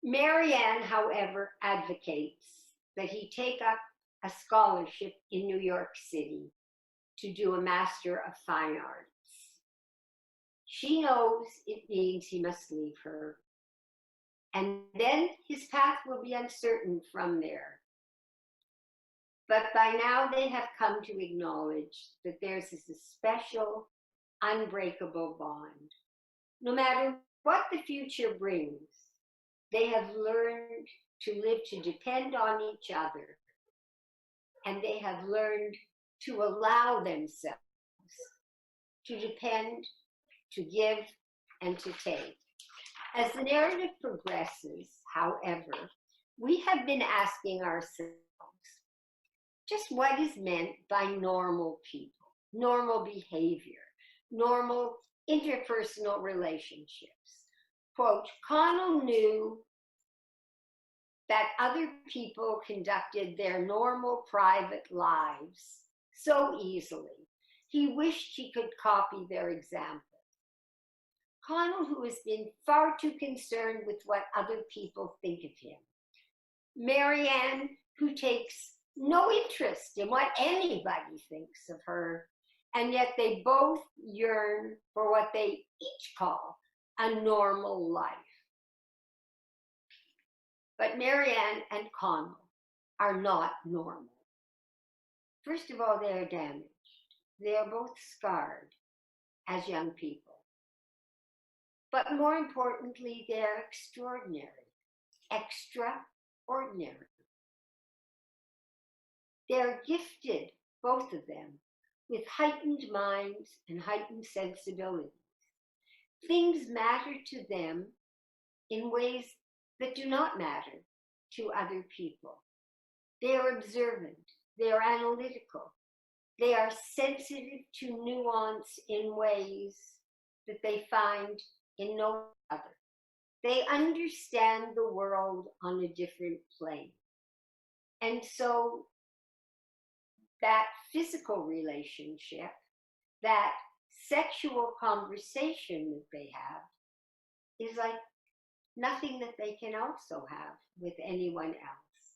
Speaker 1: Mary Ann, however, advocates that he take up a scholarship in New York City to do a Master of Fine Arts. She knows it means he must leave her, and then his path will be uncertain from there. But by now they have come to acknowledge that theirs is a special, unbreakable bond. No matter what the future brings, they have learned to live to depend on each other, and they have learned to allow themselves to depend to give and to take. As the narrative progresses, however, we have been asking ourselves just what is meant by normal people, normal behavior, normal interpersonal relationships. Quote, Connell knew that other people conducted their normal private lives so easily. He wished he could copy their example. Connell, who has been far too concerned with what other people think of him. Marianne, who takes no interest in what anybody thinks of her, and yet they both yearn for what they each call a normal life. But Marianne and Connell are not normal. First of all, they are damaged. They are both scarred as young people. But more importantly, they are extraordinary, extraordinary. They are gifted, both of them, with heightened minds and heightened sensibilities. Things matter to them in ways that do not matter to other people. They are observant, they are analytical, they are sensitive to nuance in ways that they find in no other. They understand the world on a different plane. And so that physical relationship, that sexual conversation that they have is like nothing that they can also have with anyone else.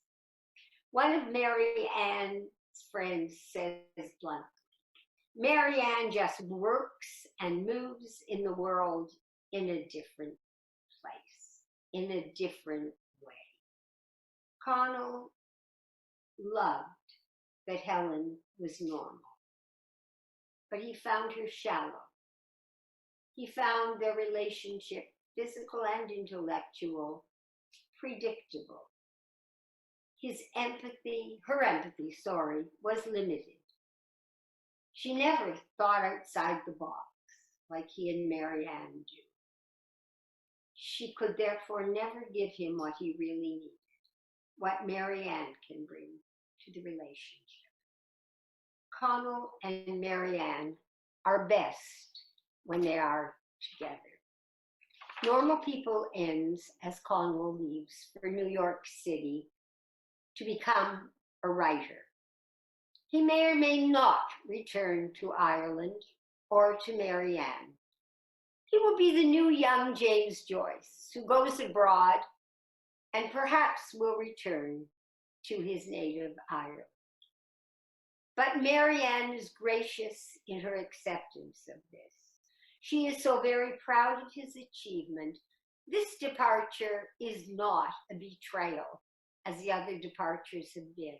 Speaker 1: One of Mary Ann's friends says bluntly, Mary Ann just works and moves in the world in a different place, in a different way. Connell loved that Helen was normal, but he found her shallow. He found their relationship, physical and intellectual, predictable. Her empathy, was limited. She never thought outside the box like he and Mary Ann do. She could therefore never give him what he really needed, what Mary Ann can bring to the relationship. Connell and Mary Ann are best when they are together. Normal People ends as Connell leaves for New York City to become a writer. He may or may not return to Ireland or to Mary Ann. He will be the new young James Joyce who goes abroad and perhaps will return to his native Ireland. But Mary Ann is gracious in her acceptance of this. She is so very proud of his achievement. This departure is not a betrayal, as the other departures have been.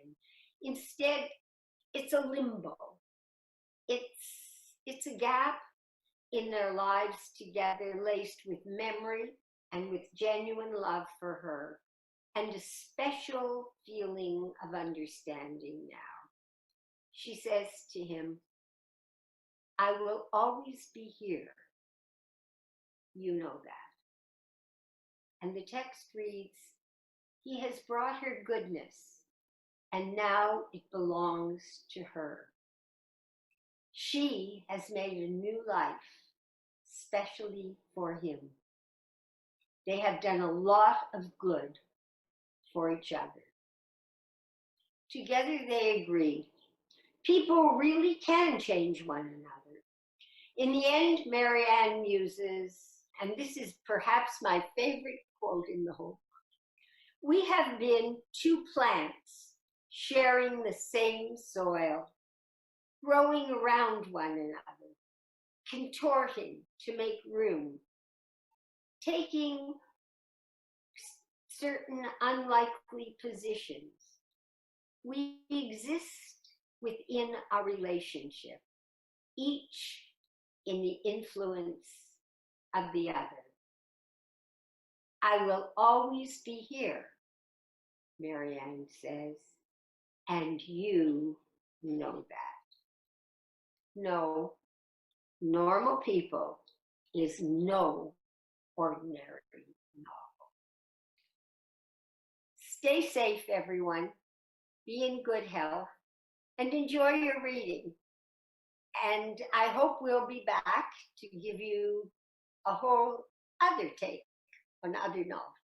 Speaker 1: Instead, it's a limbo. It's a gap in their lives together, laced with memory and with genuine love for her, and a special feeling of understanding now. She says to him, I will always be here. You know that. And the text reads, he has brought her goodness, and now it belongs to her. She has made a new life, specially for him. They have done a lot of good for each other. Together they agree, people really can change one another. In the end, Mary Ann muses, and this is perhaps my favorite quote in the whole book, we have been two plants sharing the same soil, growing around one another, contorting to make room, taking certain unlikely positions. We exist within our relationship, each in the influence of the other. I will always be here, Mary Ann says, and you know that. No, normal people is no ordinary novel. Stay safe, everyone. Be in good health and enjoy your reading. And I hope we'll be back to give you a whole other take on other novels.